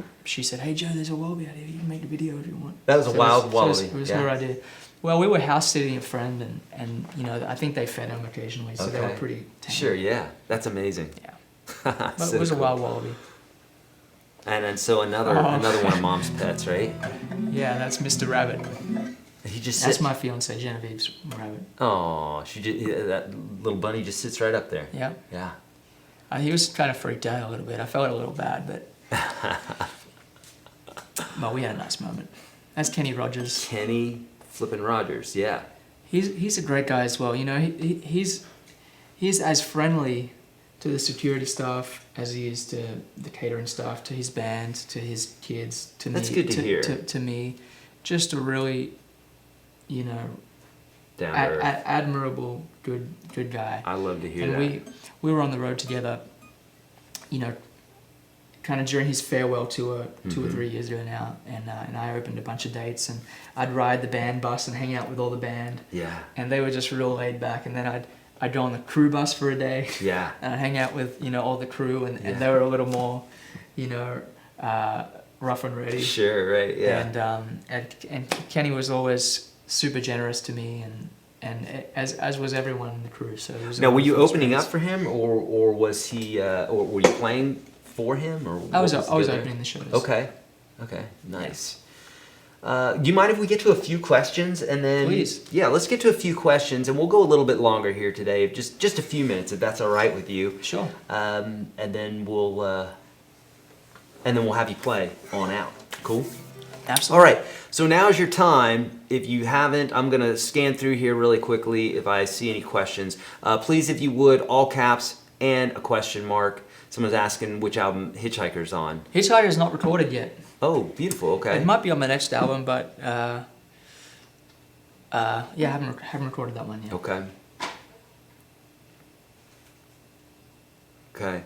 [SPEAKER 1] said, "Hey Joe, there's a wallaby out here. You can make a video if you want."
[SPEAKER 2] That was a wild wallaby.
[SPEAKER 1] It was her idea. Well, we were house sitting a friend, and you know, I think they fed him occasionally, so they were pretty tame.
[SPEAKER 2] Sure, yeah, that's amazing.
[SPEAKER 1] Yeah, but so it was a wild wallaby.
[SPEAKER 2] And then so another one of Mom's pets, right?
[SPEAKER 1] Yeah, that's Mr. Rabbit. That's my fiance Genevieve's rabbit.
[SPEAKER 2] Oh, that little bunny just sits right up there.
[SPEAKER 1] Yeah.
[SPEAKER 2] Yeah.
[SPEAKER 1] He was kind of freaked out a little bit. I felt a little bad, but well, we had a nice moment. That's Kenny Rogers.
[SPEAKER 2] Kenny flippin' Rogers, yeah.
[SPEAKER 1] He's a great guy as well. You know, he's as friendly to the security staff as he is to the catering staff, to his band, to his kids, to
[SPEAKER 2] That's
[SPEAKER 1] me.
[SPEAKER 2] good to hear.
[SPEAKER 1] To me, just a really, you know,
[SPEAKER 2] Down to earth.
[SPEAKER 1] admirable, good guy.
[SPEAKER 2] I love to hear
[SPEAKER 1] And
[SPEAKER 2] that.
[SPEAKER 1] we were on the road together, you know, kind of during his farewell tour 2 or 3 years ago now, and I opened a bunch of dates, and I'd ride the band bus and hang out with all the band,
[SPEAKER 2] Yeah.
[SPEAKER 1] and they were just real laid back, and then I'd go on the crew bus for a day,
[SPEAKER 2] Yeah.
[SPEAKER 1] and I'd hang out with, you know, all the crew, and
[SPEAKER 2] Yeah.
[SPEAKER 1] they were a little more, you know, rough and ready.
[SPEAKER 2] Sure. Right. Yeah.
[SPEAKER 1] And Kenny was always super generous to me, and as was everyone in the crew. So it was a
[SPEAKER 2] Now, were you
[SPEAKER 1] wonderful
[SPEAKER 2] opening up
[SPEAKER 1] experience.
[SPEAKER 2] for him, or was he, or were you playing for him, or
[SPEAKER 1] I was
[SPEAKER 2] what the deal there?
[SPEAKER 1] opening the shows.
[SPEAKER 2] Okay. Okay. Nice. Do you mind if we get to a few questions and then?
[SPEAKER 1] Please.
[SPEAKER 2] Yeah, let's get to a few questions, and we'll go a little bit longer here today, just a few minutes, if that's all right with you.
[SPEAKER 1] Sure.
[SPEAKER 2] And then we'll have you play on out. Cool.
[SPEAKER 1] Absolutely.
[SPEAKER 2] All right. So now's your time. If you haven't, I'm gonna scan through here really quickly. If I see any questions, please, if you would, all caps and a question mark. Someone's asking which album Hitchhiker's on.
[SPEAKER 1] Hitchhiker's not recorded yet.
[SPEAKER 2] Oh, beautiful. Okay.
[SPEAKER 1] It might be on my next album, but yeah, I haven't recorded that one yet.
[SPEAKER 2] Okay. Okay.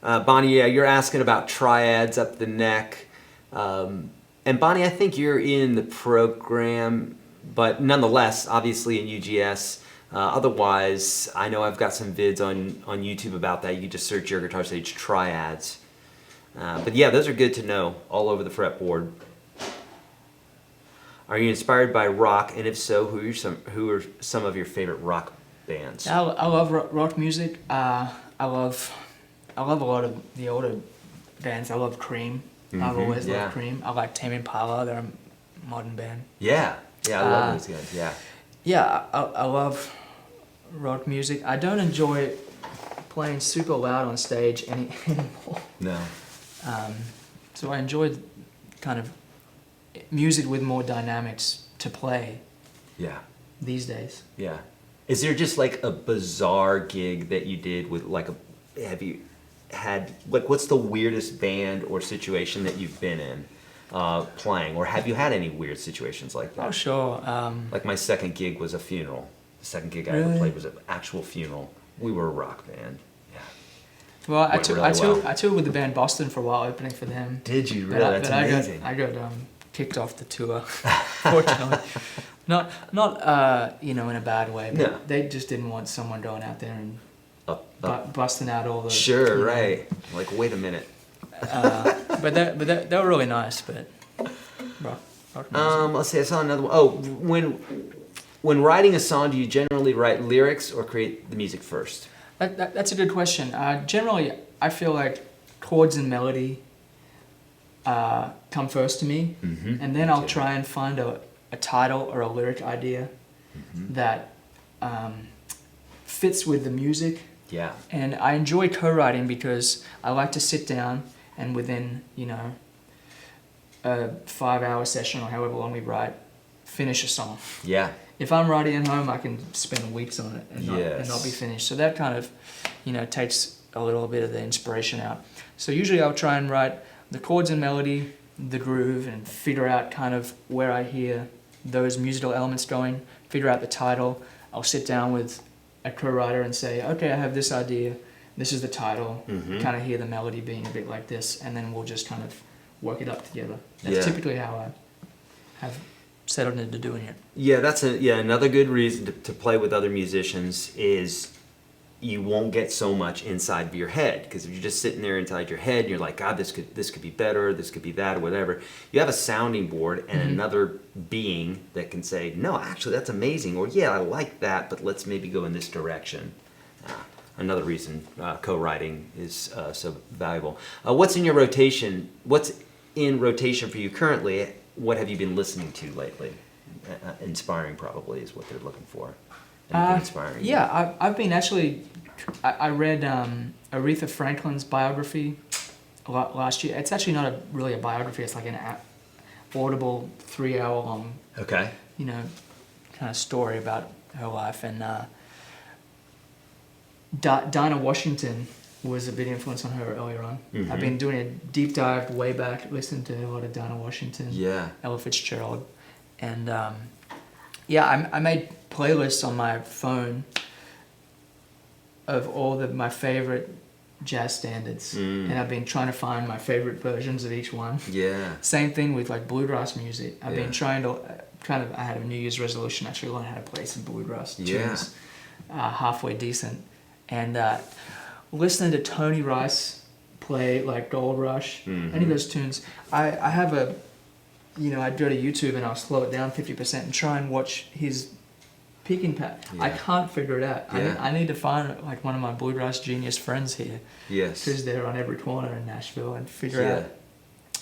[SPEAKER 2] Bonnie, yeah, you're asking about triads up the neck. And Bonnie, I think you're in the program, but nonetheless, obviously in UGS. Otherwise, I know I've got some vids on YouTube about that. You can just search YourGuitarSage triads. But yeah, those are good to know all over the fretboard. Are you inspired by rock? And if so, who are some of your favorite rock bands?
[SPEAKER 1] I love rock music. I love a lot of the older bands. I love Cream. I've always
[SPEAKER 2] yeah.
[SPEAKER 1] loved Cream. I like Tommy Emmanuel. They're a modern band.
[SPEAKER 2] Yeah, I love those guys. Yeah.
[SPEAKER 1] Yeah, I love rock music. I don't enjoy playing super loud on stage anymore.
[SPEAKER 2] No.
[SPEAKER 1] So I enjoy kind of music with more dynamics to play
[SPEAKER 2] Yeah.
[SPEAKER 1] these days.
[SPEAKER 2] Yeah. Is there just like a bizarre gig that you did with have you had, what's the weirdest band or situation that you've been in playing? Or have you had any weird situations like that?
[SPEAKER 1] Oh, sure.
[SPEAKER 2] Like my second gig was a funeral. The second gig I ever
[SPEAKER 1] Really?
[SPEAKER 2] played was an actual funeral. We were a rock band. Yeah.
[SPEAKER 1] Well, I
[SPEAKER 2] Went really well.
[SPEAKER 1] toured with the band Boston for a while, opening for them.
[SPEAKER 2] Did you
[SPEAKER 1] But
[SPEAKER 2] really?
[SPEAKER 1] I-
[SPEAKER 2] That's
[SPEAKER 1] but
[SPEAKER 2] amazing.
[SPEAKER 1] I got kicked off the tour, fortunately. Not you know, in a bad way. But
[SPEAKER 2] No.
[SPEAKER 1] They just didn't want someone going out there and busting out all the.
[SPEAKER 2] Sure,
[SPEAKER 1] you know,
[SPEAKER 2] right. Like, wait a minute.
[SPEAKER 1] But they were really nice. But rock music.
[SPEAKER 2] Let's see. I saw another one. Oh, when writing a song, do you generally write lyrics or create the music first?
[SPEAKER 1] That's a good question. Generally, I feel like chords and melody come first to me, and then I'll try and find a title or a lyric idea that fits with the music.
[SPEAKER 2] Yeah.
[SPEAKER 1] And I enjoy co-writing because I like to sit down and within, you know, a 5-hour session or however long we write, finish a song.
[SPEAKER 2] Yeah.
[SPEAKER 1] If I'm writing at home, I can spend weeks on it and not be finished. So that kind of, you know, takes a little bit of the inspiration out. So usually I'll try and write the chords and melody, the groove, and figure out kind of where I hear those musical elements going, figure out the title. I'll sit down with a co-writer and say, okay, I have this idea, this is the title, kind of hear the melody being a bit like this, and then we'll just kind of work it up together. That's typically how I have settled into doing it.
[SPEAKER 2] Yeah, that's another good reason to play with other musicians is you won't get so much inside of your head, because if you're just sitting there inside your head and you're like, God, this could be better, this could be that, or whatever. You have a sounding board and another being that can say, no, actually that's amazing, or yeah, I like that, but let's maybe go in this direction. Another reason co-writing is so valuable. What's in rotation for you currently? What have you been listening to lately? Inspiring probably is what they're looking for. Anything inspiring?
[SPEAKER 1] Yeah, I've been actually. I read Aretha Franklin's biography last year. It's actually not really a biography. It's like an audible 3-hour long.
[SPEAKER 2] Okay.
[SPEAKER 1] You know, kind of story about her life, and Dinah Washington was a big influence on her earlier on. I've been doing a deep dive way back, listening to a lot of Dinah Washington, Ella Fitzgerald, and I made playlists on my phone of all my favorite jazz standards, and I've been trying to find my favorite versions of each one. Same thing with like bluegrass music. I've been trying to I had a New Year's resolution, actually learn how to play some bluegrass tunes, halfway decent, and listening to Tony Rice play like Gold Rush, any of those tunes. I have a, I'd go to YouTube and I'll slow it down 50% and try and watch his picking pattern. I can't figure it out. I need to find like one of my bluegrass genius friends here, who's there on every corner in Nashville, and figure out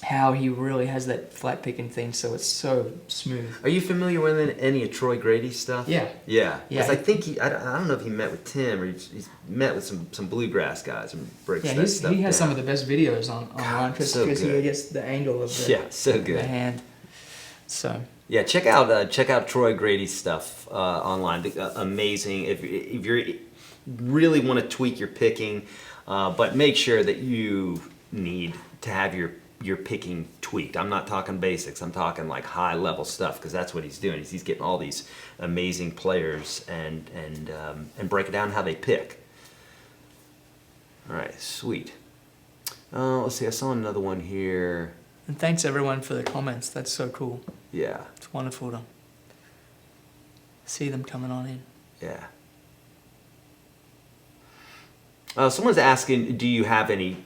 [SPEAKER 1] how he really has that flat picking thing, so it's so smooth.
[SPEAKER 2] Are you familiar with any of Troy Grady's stuff?
[SPEAKER 1] Yeah.
[SPEAKER 2] Because I think I don't know if he met with Tim or he's met with some bluegrass guys and breaks that stuff
[SPEAKER 1] he has
[SPEAKER 2] down.
[SPEAKER 1] some of the best videos online because he gets the angle of the hand. So
[SPEAKER 2] yeah, check out Troy Grady's stuff online. Amazing. If you really want to tweak your picking, but make sure that you need to have your picking tweaked. I'm not talking basics. I'm talking like high level stuff, because that's what he's doing. He's getting all these amazing players and breaking down how they pick. All right, sweet. Let's see. I saw another one here.
[SPEAKER 1] And thanks everyone for the comments. That's so cool.
[SPEAKER 2] Yeah.
[SPEAKER 1] It's wonderful to see them coming on in.
[SPEAKER 2] Yeah. Someone's asking, do you have any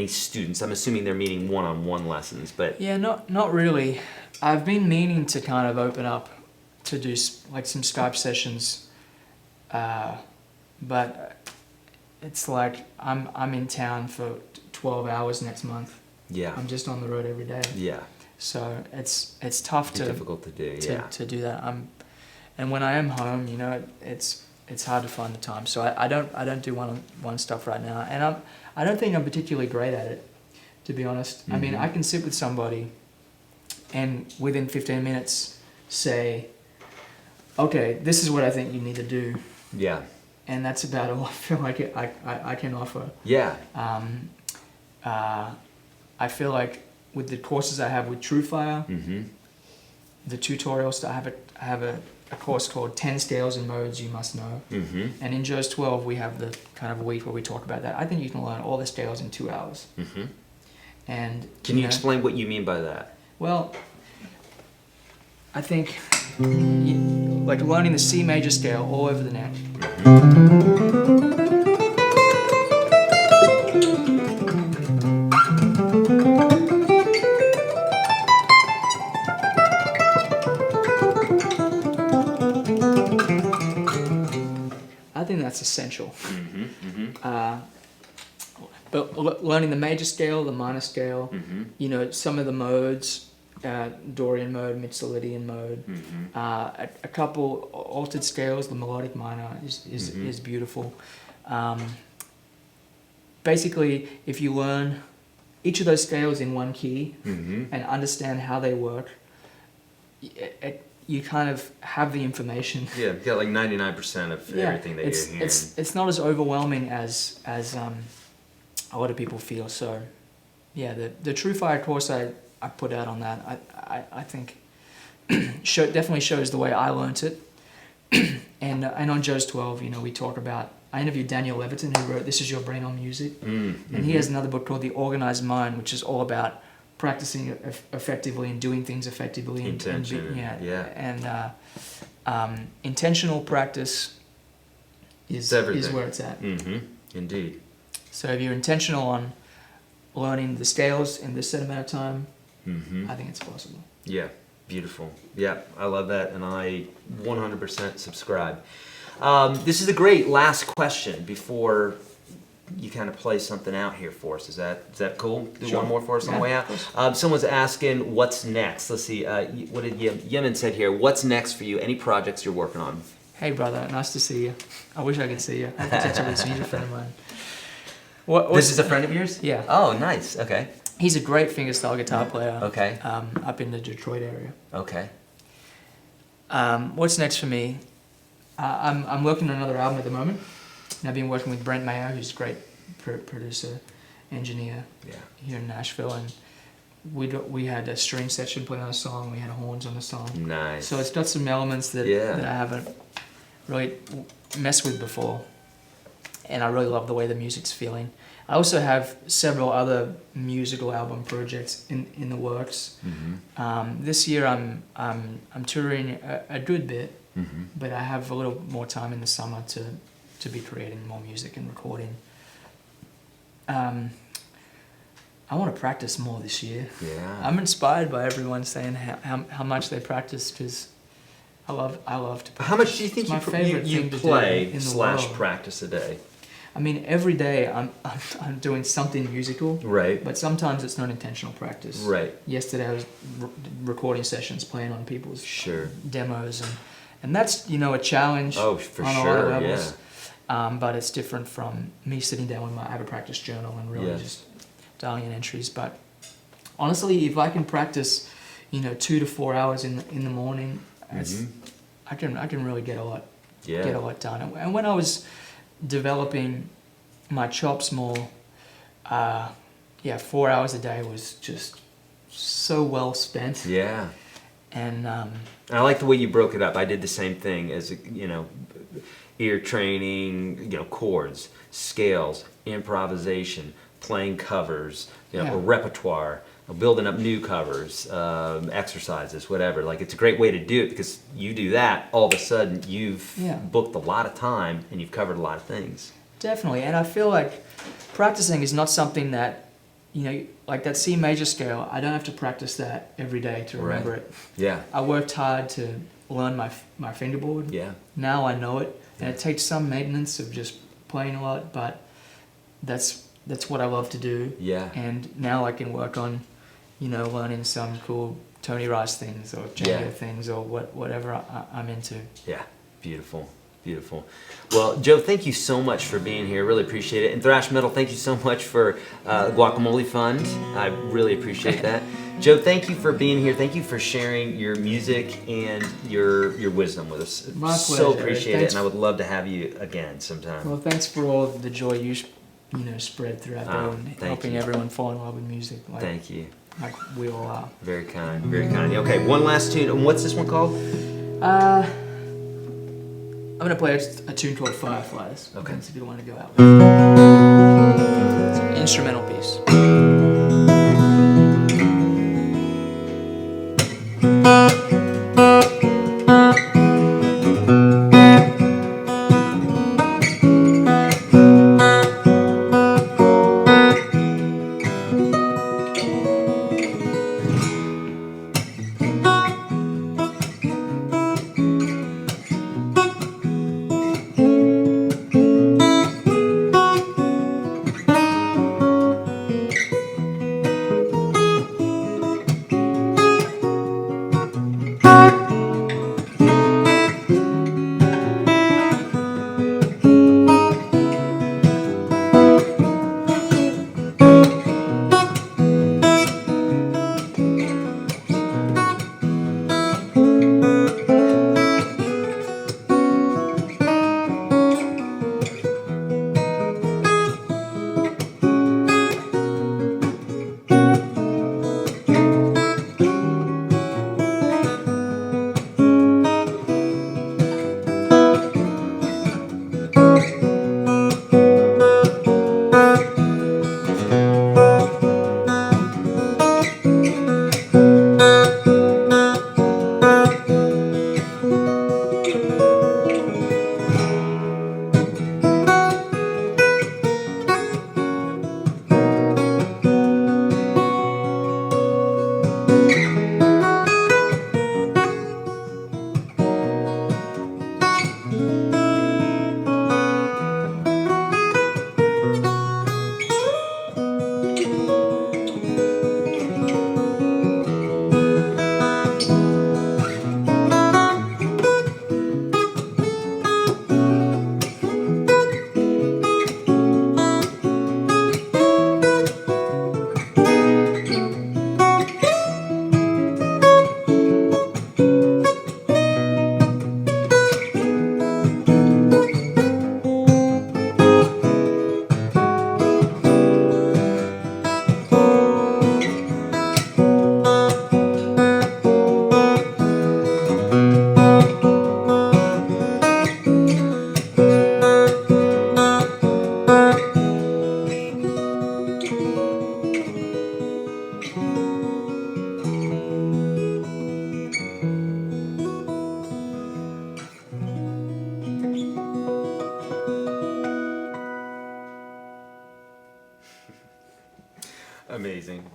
[SPEAKER 2] students? I'm assuming they're meaning one-on-one lessons, but
[SPEAKER 1] yeah, not really. I've been meaning to kind of open up to do like some Skype sessions, but it's like I'm in town for 12 hours next month.
[SPEAKER 2] Yeah,
[SPEAKER 1] I'm just on the road every day.
[SPEAKER 2] Yeah,
[SPEAKER 1] so it's tough to
[SPEAKER 2] difficult to do.
[SPEAKER 1] To do that. And when I am home, it's hard to find the time. So I don't do one-on-one stuff right now, and I don't think I'm particularly great at it, to be honest. I mean, I can sit with somebody and within 15 minutes say, okay, this is what I think you need to do.
[SPEAKER 2] Yeah.
[SPEAKER 1] And that's about all I feel like I can offer.
[SPEAKER 2] Yeah.
[SPEAKER 1] I feel like with the courses I have with TrueFire, the tutorials, I have a course called 10 Scales and Modes You Must Know. And in JOES 12, we have the kind of week where we talk about that. I think you can learn all the scales in 2 hours. And
[SPEAKER 2] can you explain what you mean by that?
[SPEAKER 1] Well, I think like learning the C major scale all over the neck. I think that's essential. But learning the major scale, the minor scale, some of the modes, Dorian mode, Mixolydian mode, a couple altered scales, the melodic minor is beautiful. Basically, if you learn each of those scales in one key and understand how they work, you kind of have the information. Yeah, you
[SPEAKER 2] got like 99% of everything that you're hearing.
[SPEAKER 1] It's not as overwhelming as a lot of people feel. So, yeah, the TrueFire course I put out on that, I think definitely shows the way I learnt it. and on JOES 12, we talk about. I interviewed Daniel Leviton, who wrote "This Is Your Brain on Music," and he has another book called The Organized Mind, which is all about practicing effectively and doing things effectively. Intentional practice is where it's at.
[SPEAKER 2] Indeed.
[SPEAKER 1] So if you're intentional on learning the scales in this set amount of time, I think it's possible.
[SPEAKER 2] Yeah, beautiful. Yeah, I love that, and I 100% subscribe. This is a great last question before you kind of play something out here for us. Is that cool? Do one more for us on the way out? Someone's asking, what's next? Let's see, what did Yemen said here? What's next for you? Any projects you're working on?
[SPEAKER 1] Hey, brother, nice to see you. I wish I could see you. I potentially see you, a friend of mine.
[SPEAKER 2] This is a friend of yours?
[SPEAKER 1] Yeah.
[SPEAKER 2] Oh, nice. Okay.
[SPEAKER 1] He's a great fingerstyle guitar player.
[SPEAKER 2] Okay.
[SPEAKER 1] Up in the Detroit area.
[SPEAKER 2] Okay.
[SPEAKER 1] What's next for me? I'm working on another album at the moment. And I've been working with Brent Mayer, who's a great producer, engineer here in Nashville, and we had a string section playing on a song. We had horns on the song.
[SPEAKER 2] Nice.
[SPEAKER 1] So it's got some elements that I haven't really messed with before, and I really love the way the music's feeling. I also have several other musical album projects in the works.
[SPEAKER 2] Mm-hmm.
[SPEAKER 1] This year I'm touring a good bit, but I have a little more time in the summer to be creating more music and recording. I want to practice more this year.
[SPEAKER 2] Yeah.
[SPEAKER 1] I'm inspired by everyone saying how much they practice, because I love to practice.
[SPEAKER 2] How much do you think you play
[SPEAKER 1] in the
[SPEAKER 2] slash
[SPEAKER 1] world.
[SPEAKER 2] practice a day?
[SPEAKER 1] I mean, every day I'm doing something musical.
[SPEAKER 2] Right.
[SPEAKER 1] But sometimes it's not intentional practice.
[SPEAKER 2] Right.
[SPEAKER 1] Yesterday I was recording sessions, playing on people's demos, and that's a challenge.
[SPEAKER 2] Oh, for
[SPEAKER 1] on
[SPEAKER 2] sure.
[SPEAKER 1] a lot of levels.
[SPEAKER 2] Yeah.
[SPEAKER 1] But it's different from me sitting down with I have a practice journal and really just dialing in entries. But honestly, if I can practice, 2 to 4 hours in the morning, I can really get a lot done. And when I was developing my chops more, 4 hours a day was just so well spent.
[SPEAKER 2] Yeah.
[SPEAKER 1] And
[SPEAKER 2] I like the way you broke it up. I did the same thing as ear training, chords, scales, improvisation, playing covers, a repertoire, building up new covers, exercises, whatever. Like, it's a great way to do it, because you do that, all of a sudden you've booked a lot of time and you've covered a lot of things.
[SPEAKER 1] Definitely, and I feel like practicing is not something that, like that C major scale, I don't have to practice that every day to remember it.
[SPEAKER 2] Yeah.
[SPEAKER 1] I worked hard to learn my fingerboard.
[SPEAKER 2] Yeah.
[SPEAKER 1] Now I know it, and it takes some maintenance of just playing a lot, but that's what I love to do.
[SPEAKER 2] Yeah.
[SPEAKER 1] And now I can work on, learning some cool Tony Rice things or Django things or whatever I'm into.
[SPEAKER 2] Yeah. Beautiful. Beautiful. Well, Joe, thank you so much for being here. Really appreciate it. And Thrash Metal, thank you so much for Guacamole Fund. I really appreciate that. Joe, thank you for being here. Thank you for sharing your music and your wisdom with us.
[SPEAKER 1] My pleasure.
[SPEAKER 2] So appreciate it, and I would love to have you again sometime.
[SPEAKER 1] Well, thanks for all the joy you spread throughout there and helping everyone fall in love with music.
[SPEAKER 2] Thank you.
[SPEAKER 1] Like we all are.
[SPEAKER 2] Very kind. Very kind. Okay, one last tune. And what's this one called?
[SPEAKER 1] I'm going to play a tune called Fireflies.
[SPEAKER 2] Okay.
[SPEAKER 1] If you want to go out with it. It's an instrumental piece.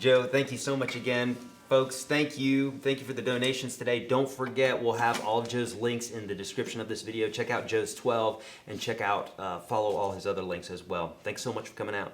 [SPEAKER 2] Joe, thank you so much again. Folks, thank you. Thank you for the donations today. Don't forget, we'll have all of Joe's links in the description of this video. Check out Joe's 12 and check out, follow all his other links as well. Thanks so much for coming out.